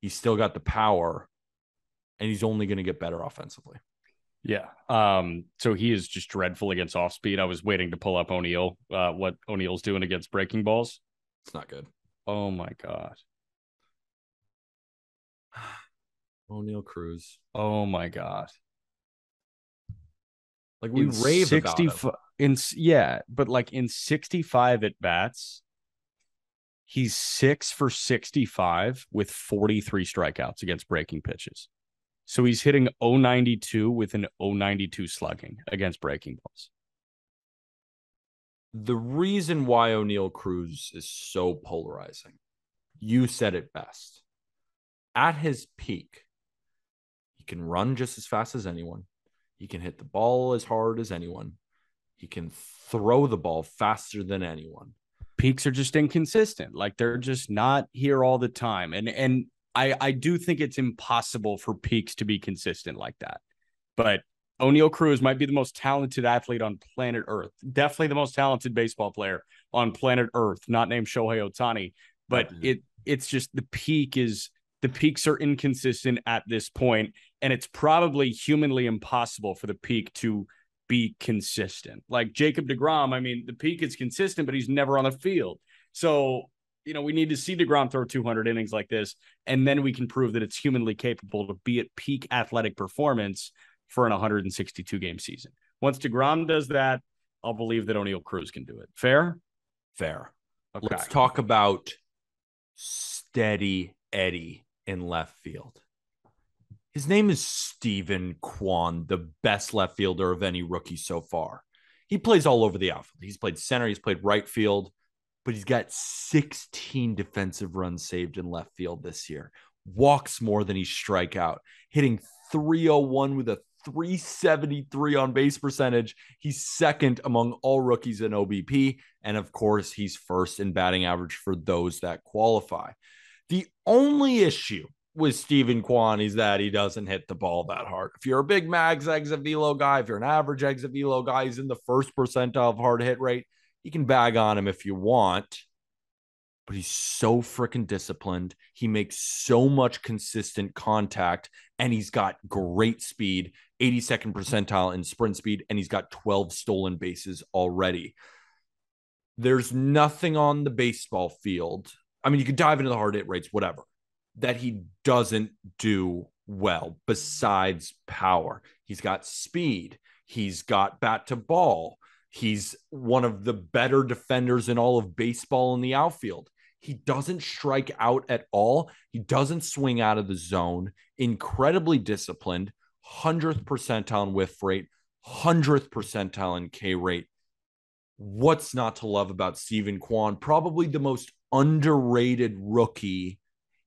he's still got the power, and he's only going to get better offensively. Yeah. So he is just dreadful against off speed. I was waiting to pull up O'Neill, what O'Neill's doing against breaking balls. It's not good. Oh my God. O'Neill Cruz. Oh my God. Like, we rave about him. But like in 65 at bats, he's 6 for 65 with 43 strikeouts against breaking pitches. So he's hitting 092 with an 092 slugging against breaking balls. The reason why O'Neill Cruz is so polarizing, you said it best. At his peak, he can run just as fast as anyone. He can hit the ball as hard as anyone. He can throw the ball faster than anyone. Peaks are just inconsistent. Like, they're just not here all the time. And I do think it's impossible for peaks to be consistent like that. But O'Neill Cruz might be the most talented athlete on planet Earth. Definitely the most talented baseball player on planet Earth, not named Shohei Ohtani. But it's just the peaks are inconsistent at this point, and it's probably humanly impossible for the peak to be consistent. Like Jacob deGrom, I mean, the peak is consistent, but he's never on the field. So, we need to see deGrom throw 200 innings like this, and then we can prove that it's humanly capable to be at peak athletic performance for an 162-game season. Once deGrom does that, I'll believe that O'Neill Cruz can do it. Fair? Fair. Okay. Let's talk about Steady Eddie in left field. His name is Steven Kwan, the best left fielder of any rookie so far. He plays all over the outfield. He's played center, he's played right field, but he's got 16 defensive runs saved in left field this year. Walks more than he strike out, hitting 301 with a 373 on base percentage. He's second among all rookies in OBP. And of course, he's first in batting average for those that qualify. The only issue with Steven Kwan is that he doesn't hit the ball that hard. If you're a big Mags exit velo guy, if you're an average exit velo guy, he's in the first percentile of hard hit rate. You can bag on him if you want. but he's so freaking disciplined. He makes so much consistent contact, and he's got great speed, 82nd percentile in sprint speed, and he's got 12 stolen bases already. There's nothing on the baseball field. I mean, you could dive into the hard hit rates, whatever, that he doesn't do well besides power. He's got speed. He's got bat to ball. He's one of the better defenders in all of baseball in the outfield. He doesn't strike out at all. He doesn't swing out of the zone. Incredibly disciplined, 100th percentile in whiff rate, 100th percentile in K rate. What's not to love about Steven Kwan? Probably the most underrated rookie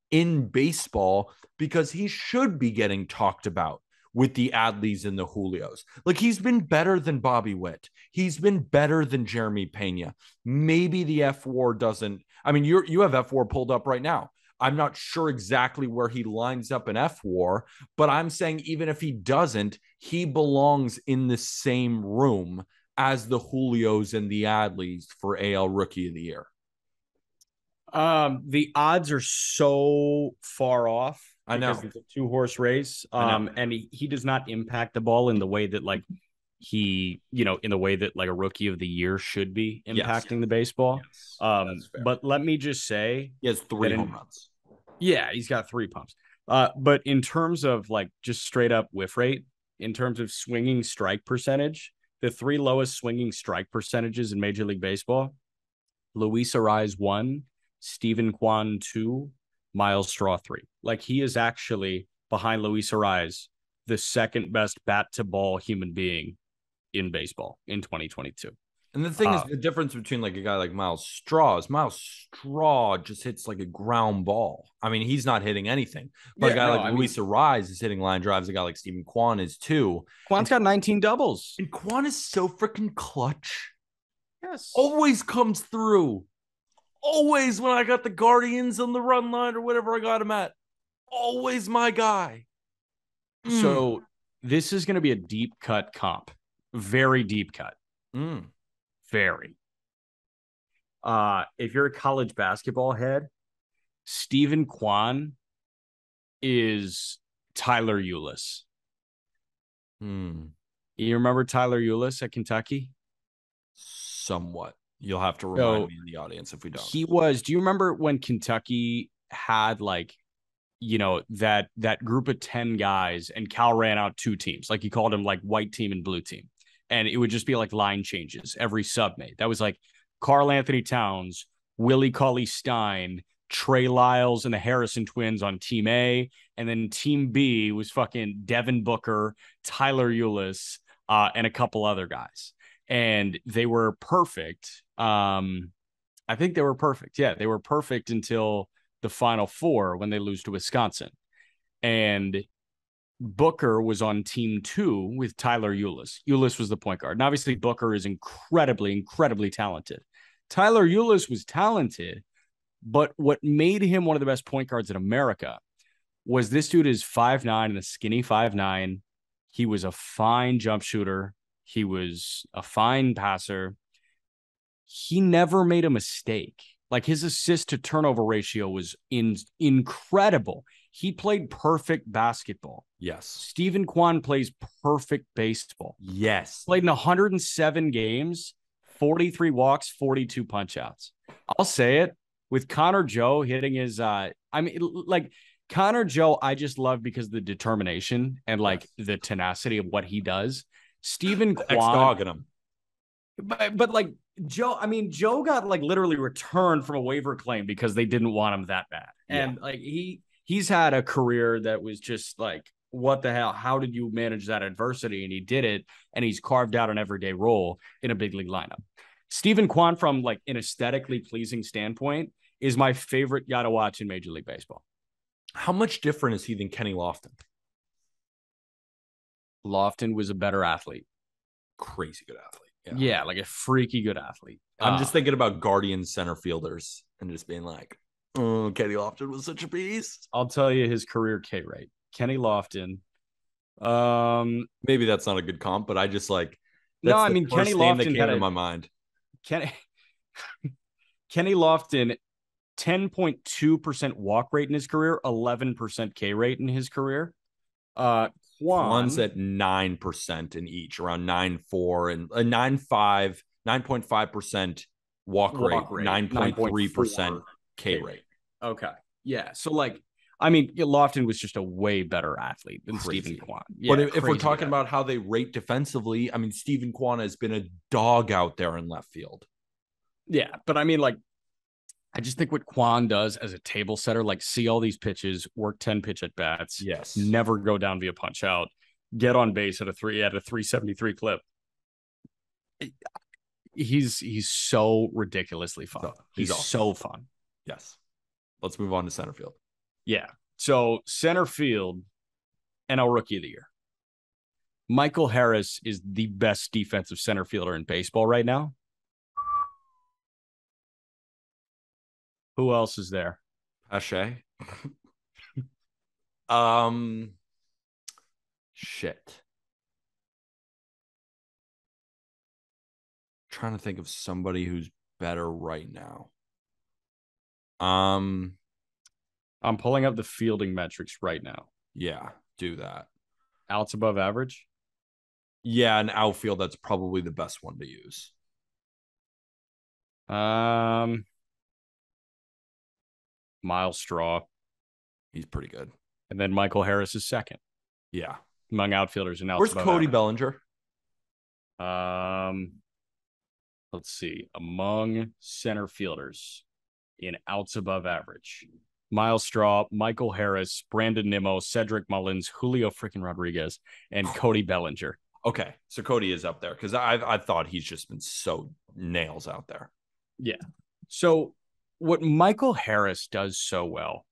in baseball, because he should be getting talked about with the Adleys and the Julios. Like, he's been better than Bobby Witt. He's been better than Jeremy Pena. Maybe the F4 doesn't. I mean, you have F4 pulled up right now. I'm not sure exactly where he lines up in F4, but I'm saying even if he doesn't, he belongs in the same room as the Julios and the Adleys for AL Rookie of the Year. The odds are so far off. I know. Because it's a 2-horse race. And he does not impact the ball in the way that like in the way that like a Rookie of the Year should be impacting the baseball. Yes, but let me just say, he has 3 home runs. Yeah, he's got 3 pumps. But in terms of like just straight up whiff rate, in terms of swinging strike percentage, the 3 lowest swinging strike percentages in Major League Baseball: Luis Arraez 1, Steven Kwan 2, Miles Straw 3. Like, he is actually, behind Luis Arraez, the second best bat to ball human being in baseball in 2022. And the thing is, the difference between like a guy like Miles Straw is Miles Straw just hits like a ground ball. I mean, he's not hitting anything. But a guy like Luis Arraez is hitting line drives. A guy like Steven Kwan is too. Kwan's got 19 doubles. And Kwan is so freaking clutch. Yes. Always comes through. Always when I got the Guardians on the run line or whatever I got him at. Always my guy. So this is going to be a deep cut comp. Very deep cut. Very. If you're a college basketball head, Steven Kwan is Tyler Ulis. You remember Tyler Ulis at Kentucky? Somewhat. You'll have to remind me in the audience if we don't. He was. Do you remember when Kentucky had like, that group of 10 guys and Cal ran out 2 teams? Like, he called them like white team and blue team. And it would just be like line changes every sub made. That was like Karl Anthony Towns, Willie Cauley-Stein, Trey Lyles, and the Harrison twins on Team A. And then Team B was fucking Devin Booker, Tyler Ulis, and a couple other guys. And they were perfect. I think they were perfect. Yeah, they were perfect until the Final Four when they lose to Wisconsin. And Booker was on Team 2 with Tyler Ulis. Ulis was the point guard. And obviously Booker is incredibly, incredibly talented. Tyler Ulis was talented, but what made him one of the best point guards in America was this dude is 5'9" and a skinny 5'9". He was a fine jump shooter. He was a fine passer. He never made a mistake. Like, his assist to turnover ratio was incredible. He played perfect basketball. Yes. Steven Kwan plays perfect baseball. Yes. Played in 107 games, 43 walks, 42 punch outs. I'll say it, with Connor Joe hitting his Connor Joe, I just love because of the determination and like the tenacity of what he does. Steven Kwan, ex-dog in him. But like Joe got like literally returned from a waiver claim because they didn't want him that bad. And like he's had a career that was just like, what the hell? How did you manage that adversity? And he did it, and he's carved out an everyday role in a big league lineup. Steven Kwan, from like an aesthetically pleasing standpoint, is my favorite guy to watch in Major League Baseball. How much different is he than Kenny Lofton? Lofton was a better athlete. Crazy good athlete. Yeah, like a freaky good athlete. I'm just thinking about Guardian center fielders and just being like, oh, Kenny Lofton was such a beast. I'll tell you his career K rate. Kenny Lofton. Maybe that's not a good comp, but I just like. Kenny Lofton came to my mind. Kenny Lofton, 10.2% walk rate in his career, 11% K rate in his career. Quan's Quan at 9% in each, around 9.4 and 9.5, 9.5% walk rate, 9.3% K rate. Okay. Yeah. So like, I mean, Lofton was just a way better athlete than Stephen Quan. Yeah, but if we're talking about how they rate defensively, I mean, Stephen Quan has been a dog out there in left field. Yeah, but I mean, like, I just think what Quan does as a table setter, like see all these pitches, work 10 pitch at bats, yes, never go down via punch out, get on base at a 373 clip. He's so ridiculously fun. He's awesome. So fun. Yes. Let's move on to center field. Yeah. So center field, NL Rookie of the Year. Michael Harris is the best defensive center fielder in baseball right now. Who else is there? Pache. Shit. Trying to think of somebody who's better right now. I'm pulling up the fielding metrics right now. Yeah, do that. Outs above average? Yeah, an outfield, that's probably the best one to use. Miles Straw. He's pretty good. And then Michael Harris is second. Yeah. Among outfielders and outs. Where's Cody average. Bellinger? Let's see. Among center fielders in outs above average. Miles Straw, Michael Harris, Brandon Nimmo, Cedric Mullins, Julio freaking Rodriguez, and Cody Bellinger. Okay, so Cody is up there because I thought he's just been so nails out there. Yeah. So what Michael Harris does so well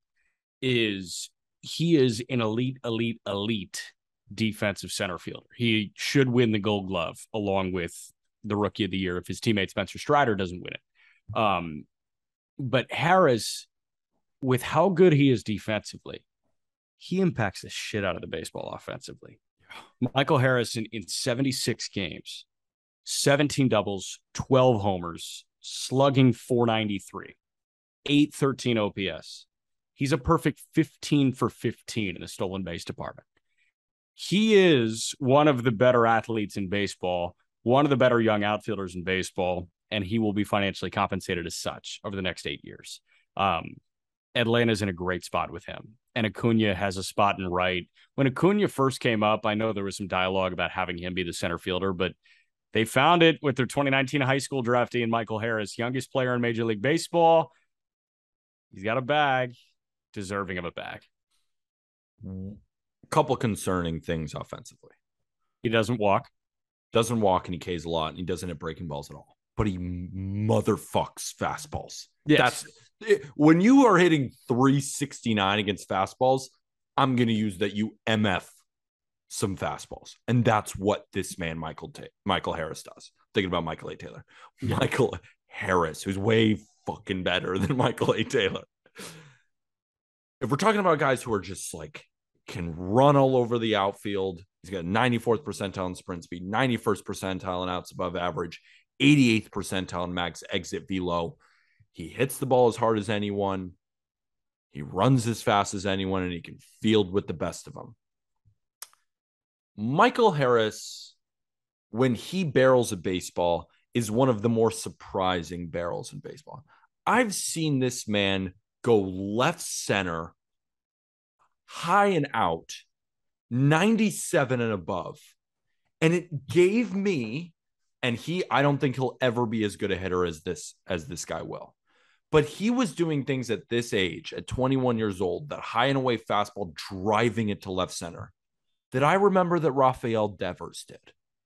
is he is an elite defensive center fielder. He should win the Gold Glove along with the Rookie of the Year if his teammate Spencer Strider doesn't win it. But Harris, with how good he is defensively, he impacts the shit out of the baseball offensively. Michael Harris in 76 games, 17 doubles, 12 homers, slugging .493, 813 OPS. He's a perfect 15 for 15 in the stolen base department. He is one of the better athletes in baseball, one of the better young outfielders in baseball, and he will be financially compensated as such over the next 8 years. Atlanta's in a great spot with him. And Acuna has a spot in right. When Acuna first came up, I know there was some dialogue about having him be the center fielder, but they found it with their 2019 high school draftee in Michael Harris, youngest player in Major League Baseball. He's got a bag, deserving of a bag. A couple concerning things offensively. He doesn't walk. Doesn't walk, and he Ks a lot, and he doesn't hit breaking balls at all. But he motherfucks fastballs. Yes. When you are hitting 369 against fastballs, I'm going to use that you MF some fastballs. And that's what this man, Michael Harris, does. Thinking about Michael A. Taylor. Yeah. Michael Harris, who's way fucking better than Michael A. Taylor. If we're talking about guys who are just like, can run all over the outfield, he's got 94th percentile in sprint speed, 91st percentile in outs above average, 88th percentile in max exit velo. He hits the ball as hard as anyone. He runs as fast as anyone, and he can field with the best of them. Michael Harris, when he barrels a baseball, is one of the more surprising barrels in baseball. I've seen this man go left center, high and out, 97 and above. And it gave me, and I don't think he'll ever be as good a hitter as this guy will. But he was doing things at this age, at 21 years old, that high and away fastball, driving it to left center, that I remember that Rafael Devers did.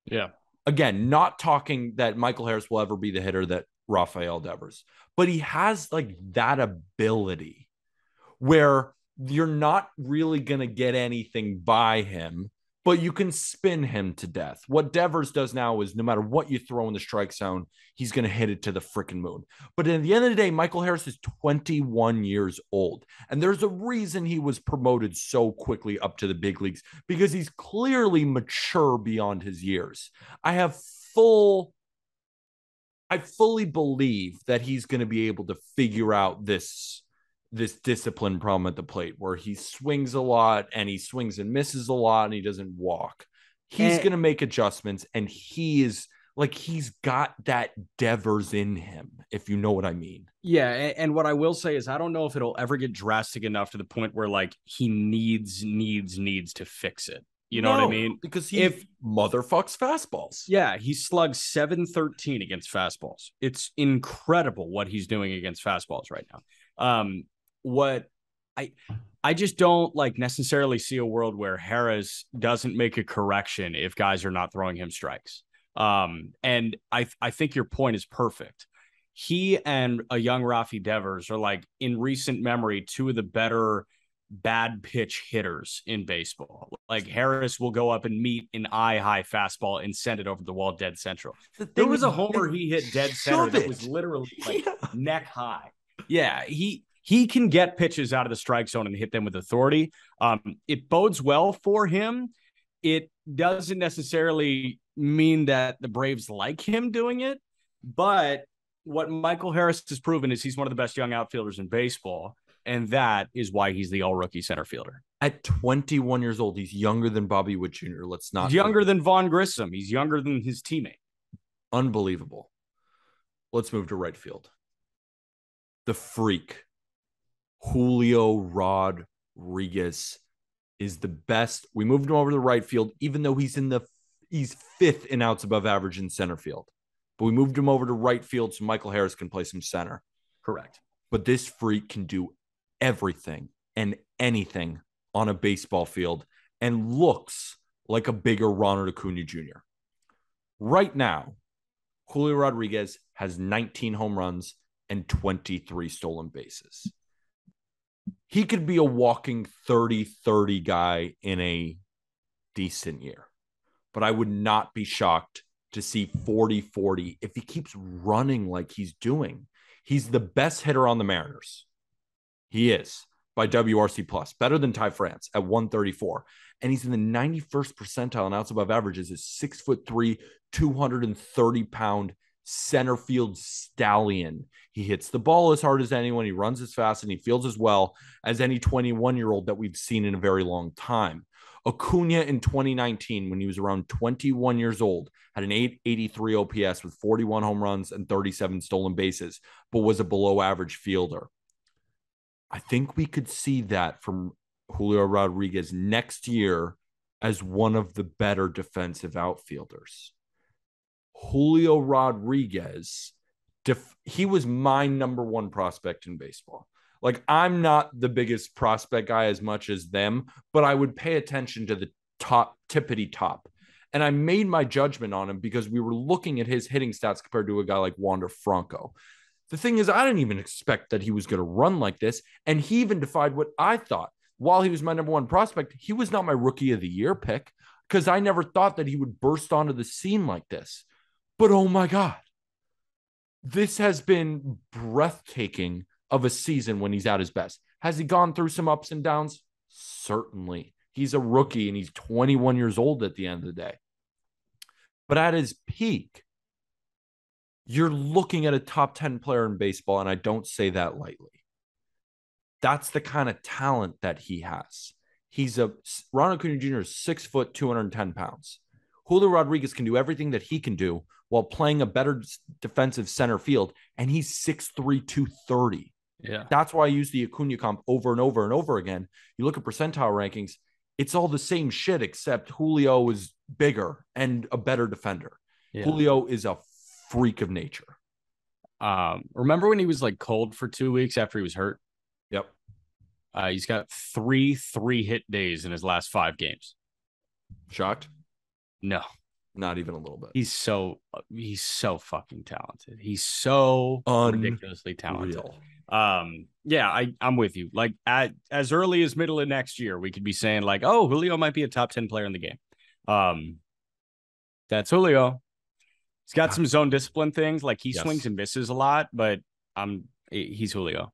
Yeah. Again, not talking that Michael Harris will ever be the hitter that Rafael Devers, but he has like that ability where you're not really going to get anything by him, but you can spin him to death. What Devers does now is no matter what you throw in the strike zone, he's going to hit it to the freaking moon. But at the end of the day, Michael Harris is 21 years old. And there's a reason he was promoted so quickly up to the big leagues, because he's clearly mature beyond his years. I have full I fully believe that he's going to be able to figure out this discipline problem at the plate where he swings a lot and he swings and misses a lot and he doesn't walk. He's And going to make adjustments, and he is like, he's got that Devers in him, if you know what I mean. yeah, and what I will say is I don't know if it'll ever get drastic enough to the point where like he needs to fix it. You know what I No, mean? because he If motherfucks fastballs. Yeah, he slugs 713 against fastballs. It's incredible what he's doing against fastballs right now. What I I just don't like necessarily see a world where Harris doesn't make a correction if guys are not throwing him strikes. And I think your point is perfect. He and a young Rafi Devers are like in recent memory two of the better bad pitch hitters in baseball. Like Harris will go up and meet an eye high fastball and send it over the wall dead central. The There thing was is, a homer he hit dead center that was literally like yeah. neck high. Yeah, he can get pitches out of the strike zone and hit them with authority. It bodes well for him. It doesn't necessarily mean that the Braves like him doing it, but what Michael Harris has proven is he's one of the best young outfielders in baseball, and that is why he's the all-rookie center fielder. At 21 years old, he's younger than Bobby Witt Jr. Let's not He's younger than Vaughn Grissom. He's younger than his teammate. Unbelievable. Let's move to right field. The freak, Julio Rodriguez, is the best. We moved him over to the right field, even though he's fifth in outs above average in center field. But we moved him over to right field so Michael Harris can play some center. Correct. But this freak can do everything and anything on a baseball field and looks like a bigger Ronald Acuna Jr. Right now, Julio Rodriguez has 19 home runs and 23 stolen bases. He could be a walking 30-30 guy in a decent year, but I would not be shocked to see 40-40 if he keeps running like he's doing. He's the best hitter on the Mariners. He is by WRC plus, better than Ty France at 134. And he's in the 91st percentile in outs above averages. Is 6'3", 230-pound center field stallion. He hits the ball as hard as anyone. He runs as fast and he fields as well as any 21-year-old that we've seen in a very long time. Acuna in 2019, when he was around 21 years old, had an 883 OPS with 41 home runs and 37 stolen bases, but was a below average fielder. I think we could see that from Julio Rodriguez next year as one of the better defensive outfielders. Julio Rodriguez, he was my number one prospect in baseball. Like, I'm not the biggest prospect guy as much as them, but I would pay attention to the top, tippity top. And I made my judgment on him because we were looking at his hitting stats compared to a guy like Wander Franco. The thing is, I didn't even expect that he was going to run like this. And he even defied what I thought. While he was my number one prospect, he was not my rookie of the year pick because I never thought that he would burst onto the scene like this. But oh my God, this has been breathtaking of a season when he's at his best. Has he gone through some ups and downs? Certainly. He's a rookie and he's 21 years old at the end of the day. But at his peak, you're looking at a top 10 player in baseball, and I don't say that lightly. That's the kind of talent that he has. Ronald Acuna Jr. is 6 foot, 210 pounds. Julio Rodriguez can do everything that he can do while playing a better defensive center field, and he's 6'3", 230. Yeah. That's why I use the Acuna comp over and over and over again. You look at percentile rankings, it's all the same shit, except Julio is bigger and a better defender. Yeah. Julio is a freak of nature. Remember when he was like cold for 2 weeks after he was hurt? Yep. He's got three hit days in his last 5 games. Shocked? No. Not even a little bit. He's so fucking talented. He's so ridiculously talented. Yeah, I'm with you. Like as early as middle of next year, we could be saying like, oh, Julio might be a top 10 player in the game. That's Julio. He's got some zone discipline things. Like he swings and misses a lot, but he's Julio.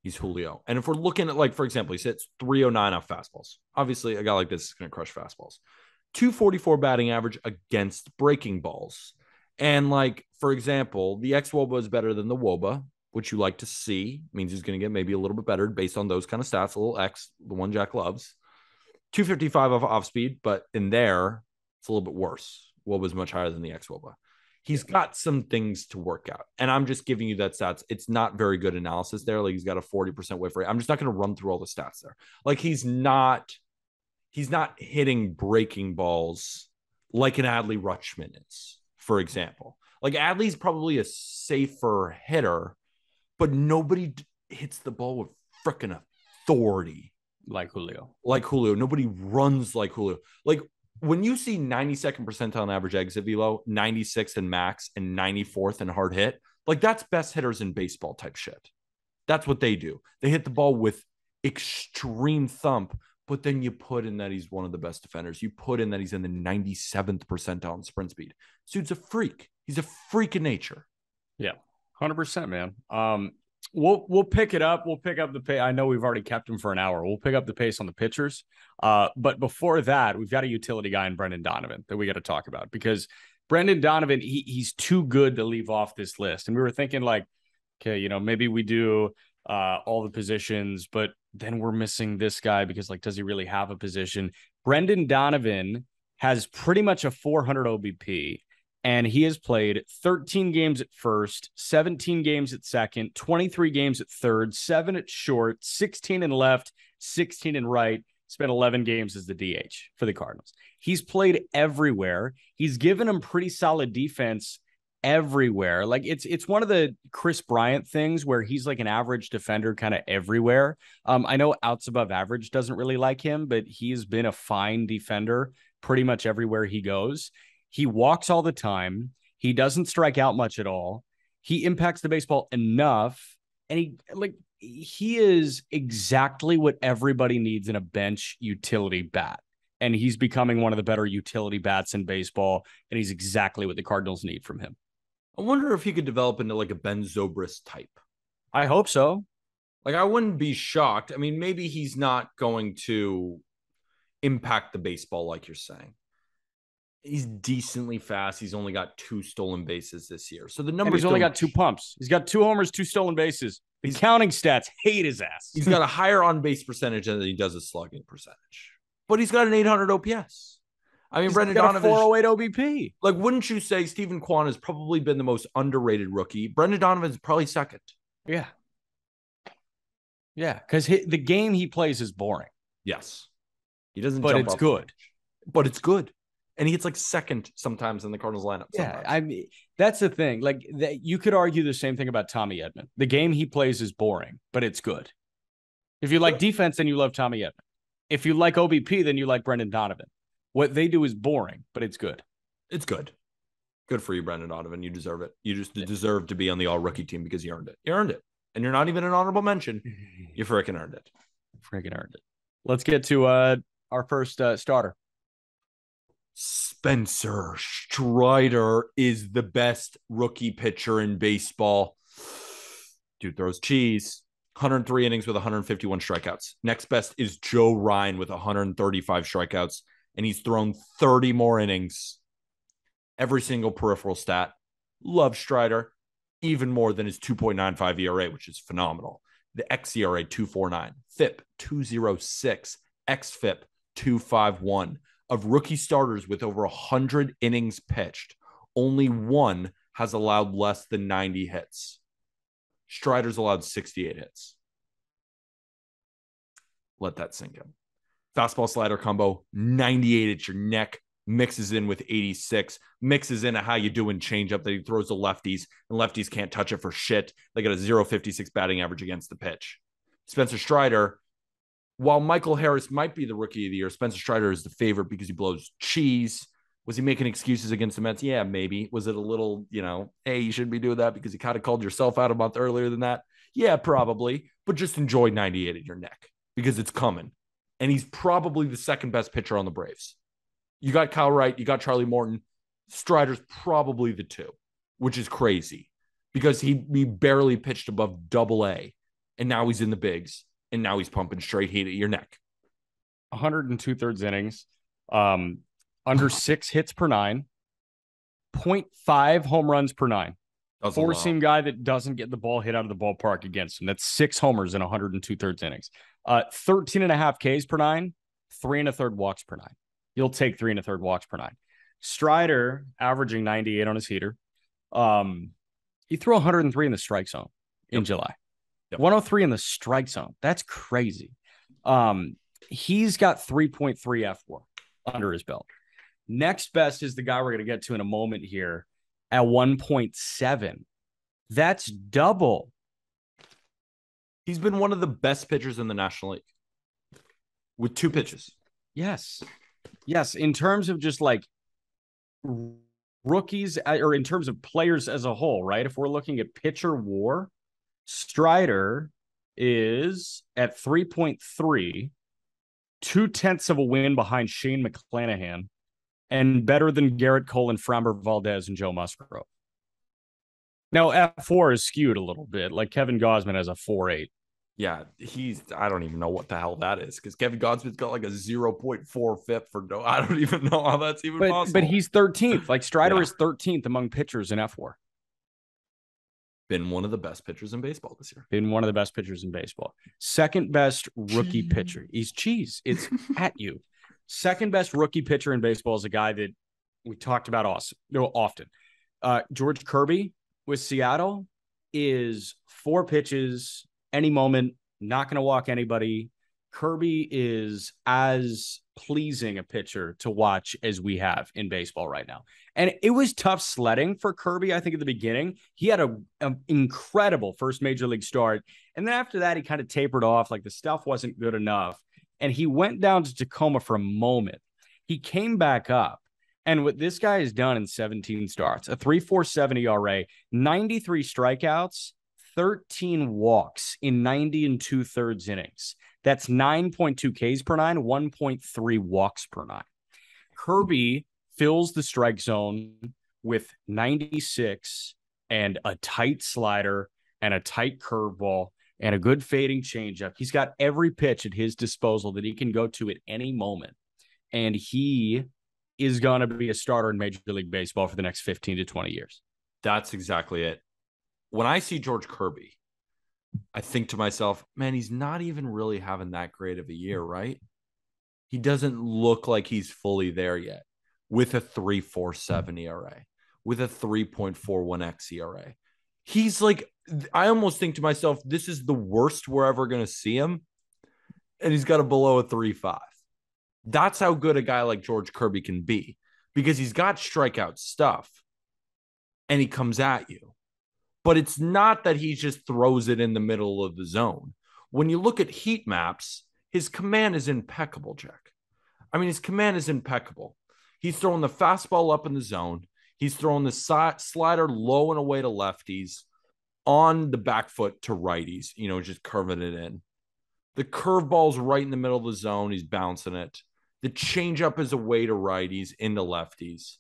He's Julio. And if we're looking at, like, for example, he sits 309 off fastballs. Obviously, a guy like this is going to crush fastballs. 244 batting average against breaking balls. And like, for example, the ex-Woba is better than the Woba, which you like to see. Means he's going to get maybe a little bit better based on those kind of stats. A little X, the one Jack loves. 255 off speed, but in there, it's a little bit worse. Woba is much higher than the ex-Woba. He's got some things to work out. And I'm just giving you that stats. It's not very good analysis there. Like he's got a 40% whiff rate. I'm just not going to run through all the stats there. Like he's not hitting breaking balls like an Adley Rutschman is, for example. Like Adley's probably a safer hitter, but nobody hits the ball with freaking authority. Like Julio. Nobody runs like Julio. Like when you see 92nd percentile on average exit velo, 96th in max, and 94th in hard hit, like that's best hitters in baseball type shit. That's what they do. They hit the ball with extreme thump, but then you put in that he's one of the best defenders. You put in that he's in the 97th percentile in sprint speed. Dude's a freak. He's a freak in nature. Yeah, 100%, man. We'll pick it up. We'll pick up the pace. I know we've already kept him for an hour. We'll pick up the pace on the pitchers. But before that, we've got a utility guy in Brendan Donovan that we got to talk about, because Brendan Donovan, he's too good to leave off this list. And we were thinking like, okay, maybe we do all the positions, but then we're missing this guy because like, does he really have a position? Brendan Donovan has pretty much a 400 OBP. And he has played 13 games at first, 17 games at second, 23 games at third, 7 at short, 16 in left, 16 in right, spent 11 games as the DH for the Cardinals. He's played everywhere. He's given them pretty solid defense everywhere. Like it's one of the Chris Bryant things where he's like an average defender kind of everywhere. I know outs above average doesn't really like him, but he's been a fine defender pretty much everywhere he goes. He walks all the time. He doesn't strike out much at all. He impacts the baseball enough. And he is exactly what everybody needs in a bench utility bat. And he's becoming one of the better utility bats in baseball. And he's exactly what the Cardinals need from him. I wonder if he could develop into like a Ben Zobrist type. I hope so. Like I wouldn't be shocked. I mean, maybe he's not going to impact the baseball like you're saying. He's decently fast. He's only got 2 stolen bases this year. So the numbers. He's only got 2 pumps. He's got 2 homers, 2 stolen bases. The counting stats hate his ass. He's got a higher on base percentage than he does a slugging percentage. But he's got an 800 OPS. I mean, Brendan Donovan. 408 OBP. Like, wouldn't you say Stephen Kwan has probably been the most underrated rookie? Brendan Donovan's probably second. Yeah. Yeah, because the game he plays is boring. Yes. He doesn't but jump it's good. But it's good. And he gets like second sometimes in the Cardinals lineup. Yeah, I mean, that's the thing. Like you could argue the same thing about Tommy Edman. The game he plays is boring, but it's good. If you like defense, then you love Tommy Edman. If you like OBP, then you like Brendan Donovan. What they do is boring, but it's good. It's good. Good for you, Brendan Donovan. You deserve it. You just deserve to be on the all-rookie team because you earned it. You earned it. And you're not even an honorable mention. You freaking earned it. Freaking earned it. Let's get to our first starter. Spencer Strider is the best rookie pitcher in baseball. Dude throws cheese. 103 innings with 151 strikeouts. Next best is Joe Ryan with 135 strikeouts, and he's thrown 30 more innings. Every single peripheral stat. Love Strider even more than his 2.95 ERA, which is phenomenal. The xERA 2.49, FIP 2.06, xFIP 2.51. Of rookie starters with over 100 innings pitched, only one has allowed less than 90 hits. Strider's allowed 68 hits. Let that sink in. Fastball slider combo, 98 at your neck, mixes in with 86, mixes in a how you doing changeup that he throws to lefties, and lefties can't touch it for shit. They got a 0.56 batting average against the pitch. Spencer Strider, while Michael Harris might be the rookie of the year, Spencer Strider is the favorite because he blows cheese. Was he making excuses against the Mets? Yeah, maybe. Was it a little, hey, you shouldn't be doing that because you kind of called yourself out a month earlier than that? Yeah, probably. But just enjoy 98 at your neck because it's coming. And he's probably the second best pitcher on the Braves. You got Kyle Wright, you got Charlie Morton. Strider's probably the 2, which is crazy because he barely pitched above AA, and now he's in the bigs. And now he's pumping straight heat at your neck. 102 thirds innings, under 6 hits per 9, 0.5 home runs per nine. That's a lot. Four-seam guy that doesn't get the ball hit out of the ballpark against him. That's 6 homers in 102 innings. 13 and a half Ks per nine, 3 1/3 walks per nine. You'll take 3 1/3 walks per nine. Strider averaging 98 on his heater. He threw 103 in the strike zone in July. 103 in the strike zone. That's crazy. He's got 3.3 F4 under his belt. Next best is the guy we're going to get to in a moment here at 1.7. That's double. He's been one of the best pitchers in the National League with 2 pitches. Yes. Yes. In terms of just like rookies, or in terms of players as a whole, right? If we're looking at pitcher WAR, Strider is at 3.3, 2/10 of a win behind Shane McClanahan, and better than Garrett Cole and Framber Valdez and Joe Musgrove. Now, F4 is skewed a little bit. Like Kevin Gausman has a 4.8. Yeah, I don't even know what the hell that is, because Kevin Gausman's got like a 0.4 FIP for no. I don't even know how that's even possible. But he's 13th. Like Strider is 13th among pitchers in F4. Been one of the best pitchers in baseball this year. Been one of the best pitchers in baseball. Second best rookie pitcher. He's cheese. It's at you. Second best rookie pitcher in baseball is a guy that we talked about often. George Kirby with Seattle is 4 pitches, any moment, not going to walk anybody. Kirby is as pleasing a pitcher to watch as we have in baseball right now. And it was tough sledding for Kirby, I think, at the beginning. He had an incredible first major league start. And then after that, he kind of tapered off. Like the stuff wasn't good enough. And he went down to Tacoma for a moment. He came back up. And what this guy has done in 17 starts, a 3.47 ERA, 93 strikeouts, 13 walks in 90 2/3 innings. That's 9.2 Ks per nine, 1.3 walks per nine. Kirby fills the strike zone with 96 and a tight slider and a tight curveball and a good fading changeup. He's got every pitch at his disposal that he can go to at any moment. And he is going to be a starter in Major League Baseball for the next 15 to 20 years. That's exactly it. When I see George Kirby, I think to myself, man, he's not even really having that great of a year, right? He doesn't look like he's fully there yet with a 3.47 ERA, with a 3.41 xERA. He's like, I almost think to myself, this is the worst we're ever going to see him. And he's got a below a 3.5. That's how good a guy like George Kirby can be, because he's got strikeout stuff and he comes at you. But it's not that he just throws it in the middle of the zone. When you look at heat maps, his command is impeccable, Jack. I mean, his command is impeccable. He's throwing the fastball up in the zone. He's throwing the slider low and away to lefties, on the back foot to righties, just curving it in. The curveball's right in the middle of the zone. He's bouncing it. The changeup is away to righties, into lefties.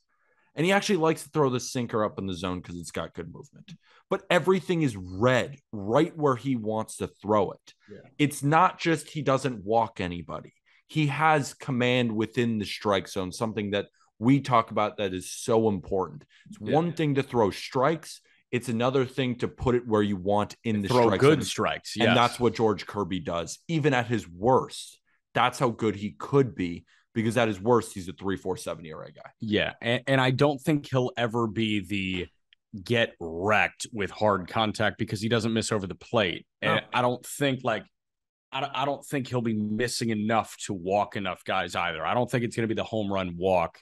And he actually likes to throw the sinker up in the zone because it's got good movement. But everything is red right where he wants to throw it. Yeah. It's not just he doesn't walk anybody. He has command within the strike zone, something that we talk about that is so important. It's one thing to throw strikes. It's another thing to put it where you want in the throw strike good zone. Strikes. Yes. And that's what George Kirby does. Even at his worst, that's how good he could be, because at his worst, he's a 3.47 ERA guy. Yeah. And I don't think he'll ever be the get wrecked with hard contact, because he doesn't miss over the plate. And I don't think I don't think he'll be missing enough to walk enough guys either. I don't think it's going to be the home run walk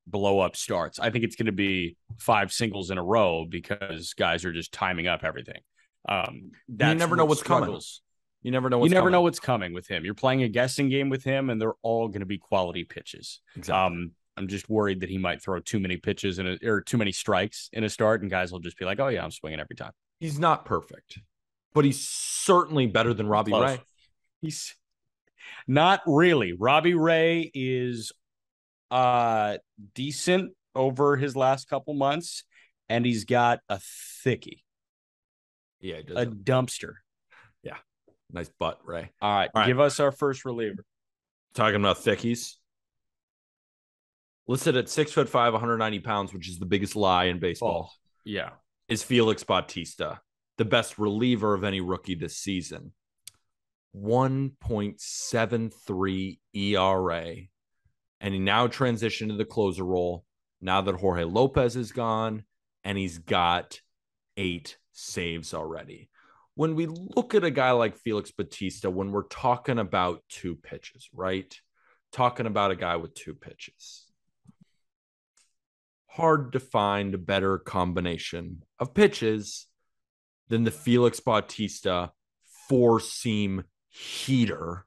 blow up starts. I think it's going to be 5 singles in a row, because guys are just timing up everything. You never know what's coming. You never know what's coming with him. You're playing a guessing game with him, and they're all going to be quality pitches. Exactly. I'm just worried that he might throw too many pitches or too many strikes in a start, and guys will just be like, "Oh yeah, I'm swinging every time." He's not perfect, but he's certainly better than Robbie Ray. He's not really. Robbie Ray is decent over his last couple months, and he's got a thickie. Yeah, a dumpster. Yeah, nice butt, Ray. All right, give us our first reliever. Talking about thickies. listed at 6'5", 190 pounds, which is the biggest lie in Oh, baseball, yeah. is Felix Bautista, the best reliever of any rookie this season. 1.73 ERA. And he now transitioned to the closer role now that Jorge Lopez is gone, and he's got 8 saves already. When we look at a guy like Felix Bautista, when we're talking about 2 pitches, right? Talking about a guy with 2 pitches. Hard to find a better combination of pitches than the Felix Bautista 4-seam heater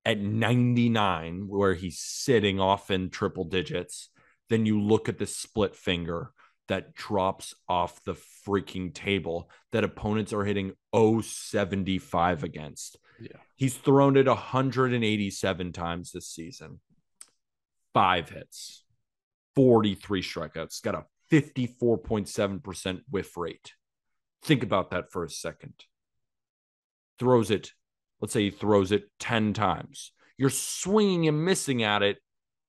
at 99, where he's sitting off in triple digits. Then you look at the split finger that drops off the freaking table that opponents are hitting 0.75 against. Yeah. He's thrown it 187 times this season. 5 hits, 43 strikeouts, got a 54.7% whiff rate. Think about that for a second. Throws it, let's say he throws it 10 times. You're swinging and missing at it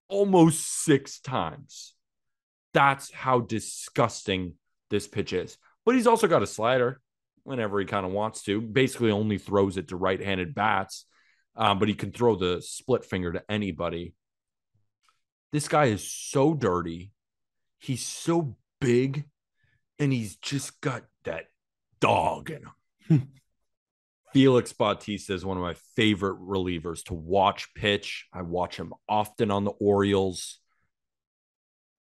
almost 6 times. That's how disgusting this pitch is. But he's also got a slider whenever he kind of wants to. Basically only throws it to right-handed bats, but he can throw the split finger to anybody. This guy is so dirty. He's so big, and he's just got that dog in him. Felix Bautista is one of my favorite relievers to watch pitch. I watch him often on the Orioles.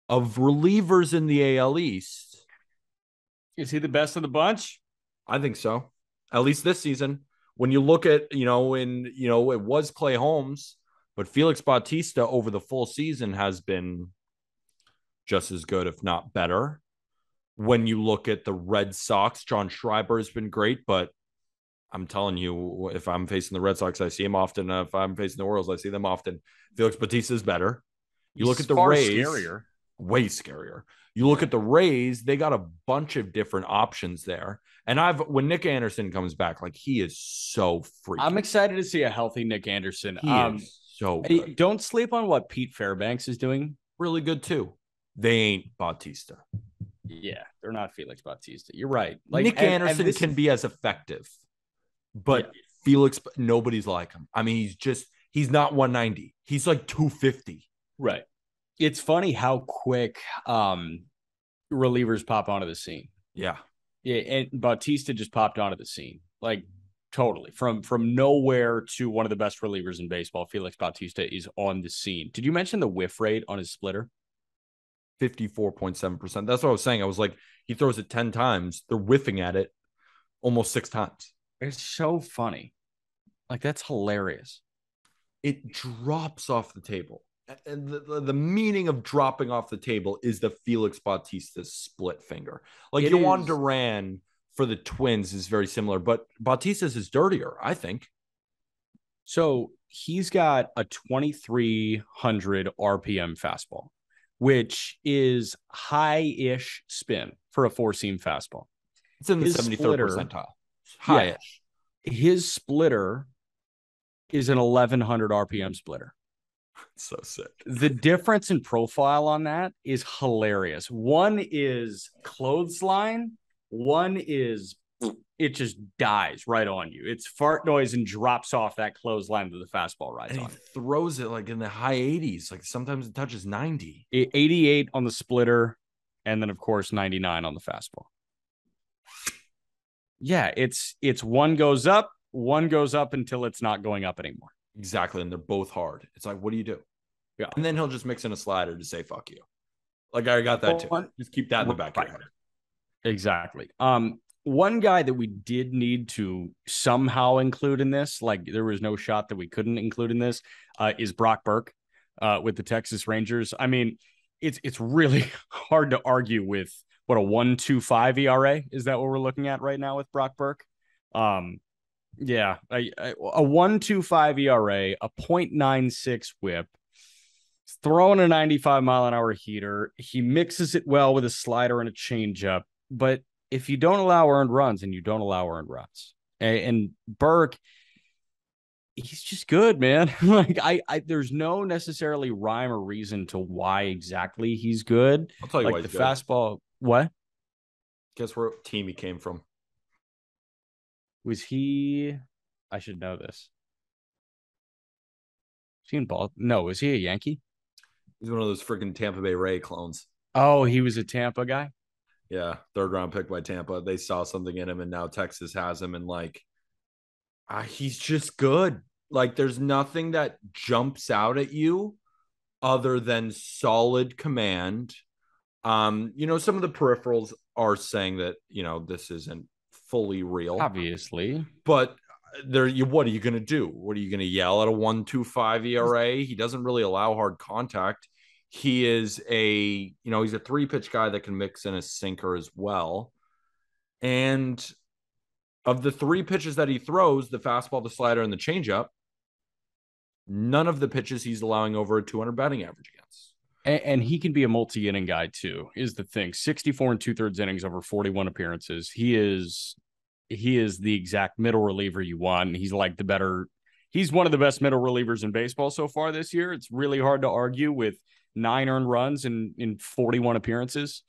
Of relievers in the AL East, is he the best of the bunch? I think so. At least this season. When you look at, it was Clay Holmes, but Felix Bautista over the full season has been just as good, if not better. When you look at the Red Sox, John Schreiber has been great, but I'm telling you, if I'm facing the Red Sox, I see him often. If I'm facing the Orioles, I see them often. Felix Bautista is better. You look at the Rays, scarier. Way scarier. You look at the Rays, they got a bunch of different options there. And when Nick Anderson comes back, like, he is so freaky. I'm excited to see a healthy Nick Anderson. He is so good. Don't sleep on what Pete Fairbanks is doing. Really good too. They ain't Bautista. Yeah, they're not Felix Bautista. You're right. Like, Nick Anderson can be as effective, but Felix, nobody's like him. I mean, he's not 190. He's like 250. Right. It's funny how quick relievers pop onto the scene. Yeah. Yeah, and Bautista just popped onto the scene. Like, totally. From nowhere to one of the best relievers in baseball, Felix Bautista is on the scene. Did you mention the whiff rate on his splitter? 54.7%. That's what I was saying. I was like, he throws it 10 times. They're whiffing at it almost 6 times. It's so funny. Like, that's hilarious. It drops off the table. And the meaning of dropping off the table is the Felix Bautista split finger. Like, Yohan Duran for the Twins is very similar, but Bautista's is dirtier, I think. So he's got a 2,300 RPM fastball, which is high-ish spin for a 4-seam fastball. It's in the 73rd percentile. High-ish. Yeah, his splitter is an 1,100 RPM splitter. So sick. The difference in profile on that is hilarious. One is clothesline. One is it just dies right on you. It's fart noise and drops off that clothesline that the fastball rides on. He throws it like in the high 80s. Like, sometimes it touches 90. 88 on the splitter, and then, of course, 99 on the fastball. Yeah, it's one goes up until it's not going up anymore. Exactly, and they're both hard. It's like, what do you do? Yeah. And then he'll just mix in a slider to say, fuck you. Like, I got that too. Just keep that in the back of your head. Exactly. One guy that we did need to somehow include in this, like, there was no shot that we couldn't include in this, is Brock Burke with the Texas Rangers. I mean, it's really hard to argue with what a 1.25 ERA. Is that what we're looking at right now with Brock Burke? Yeah, a 1.25 ERA, a 0.96 whip, throwing a 95-mile-an-hour heater. He mixes it well with a slider and a changeup. But if you don't allow earned runs, and you don't allow earned runs, and Burke, he's just good, man. Like there's no necessarily rhyme or reason to why exactly he's good. I'll tell you why Like the he's good. fastball, what Guess what team he came from? was he? I should know this. Was he in ball? No, was he a Yankee? He's one of those freaking Tampa Bay Ray clones. Oh, he was a Tampa guy. Yeah, third round pick by Tampa. They saw something in him, and now Texas has him. And like, he's just good. Like, there's nothing that jumps out at you other than solid command. Some of the peripherals are saying that this isn't fully real, Obviously, but what are you going to do? What are you going to yell at a 1.25 ERA? He doesn't really allow hard contact. He is he's a 3-pitch guy that can mix in a sinker as well. And of the 3 pitches that he throws, the fastball, the slider, and the changeup, none of the pitches he's allowing over a 200 batting average against. and he can be a multi-inning guy too. Is the thing. 64 and 2/3 innings over 41 appearances. He is the exact middle reliever you want. He's like he's one of the best middle relievers in baseball so far this year. It's really hard to argue with 9 earned runs in 41 appearances.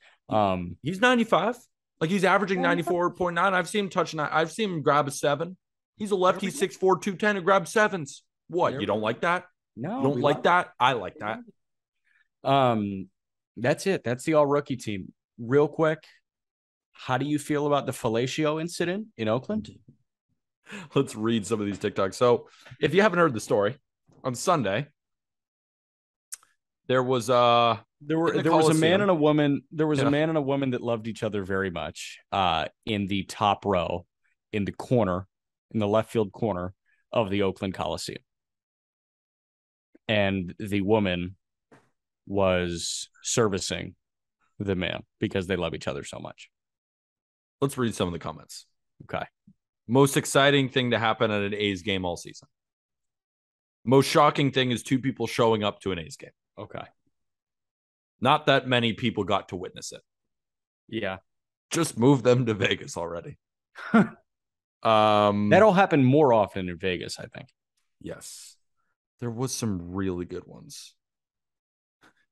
He's 95. Like, he's averaging 94.9. I've seen him touch 9. I've seen him grab a 7. He's a lefty, 6'4", 210, and grab 7s. What? You don't like that? No, you don't like that? I like that. That's it. That's the all rookie team. Real quick, how do you feel about the fellatio incident in Oakland? Let's read some of these TikToks. So, if you haven't heard the story, on Sunday, there was a man and a woman. There was a man and a woman that loved each other very much. In the top row, in the corner, in the left field corner of the Oakland Coliseum, and the woman was servicing the man because they love each other so much. Let's read some of the comments. Okay. Most exciting thing to happen at an A's game all season. Most shocking thing is 2 people showing up to an A's game. Okay. Not that many people got to witness it. Yeah. Just move them to Vegas already. That'll happen more often in Vegas, I think. Yes. There was some really good ones.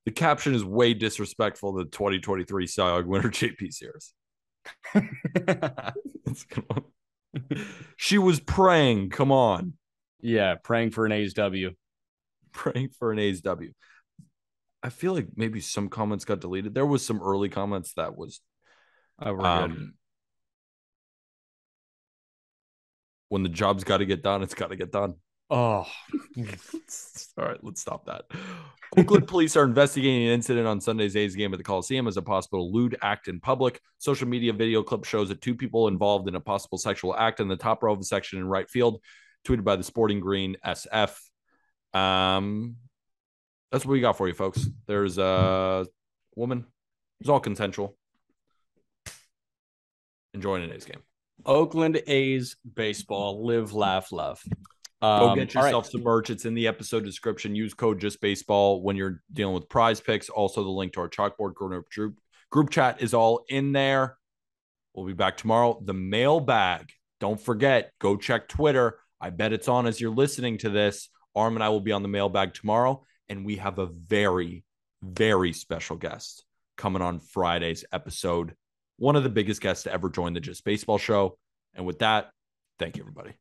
The caption is way disrespectful to the 2023 Cy Young winner JP Sears. That's a good one. She was praying. Come on. Yeah, praying for an A's W. Praying for an A's W. I feel like maybe some comments got deleted. There was some early comments that was good. When the job's got to get done, it's got to get done. Oh. All right, let's stop that. Oakland police are investigating an incident on Sunday's A's game at the Coliseum as a possible lewd act in public. Social media video clip shows that 2 people involved in a possible sexual act in the top row of the section in right field, tweeted by the Sporting Green SF. That's what we got for you, folks. There's a woman. It's all consensual. Enjoying an A's game. Oakland A's baseball. Live, laugh, love. Go get yourself some merch. It's in the episode description. Use code JustBaseball when you're dealing with prize picks. Also, the link to our chalkboard group chat is all in there. We'll be back tomorrow. The mailbag. Don't forget, go check Twitter. I bet it's on as you're listening to this. Arm and I will be on the mailbag tomorrow. And we have a very, very special guest coming on Friday's episode. One of the biggest guests to ever join the Just Baseball show. And with that, thank you, everybody.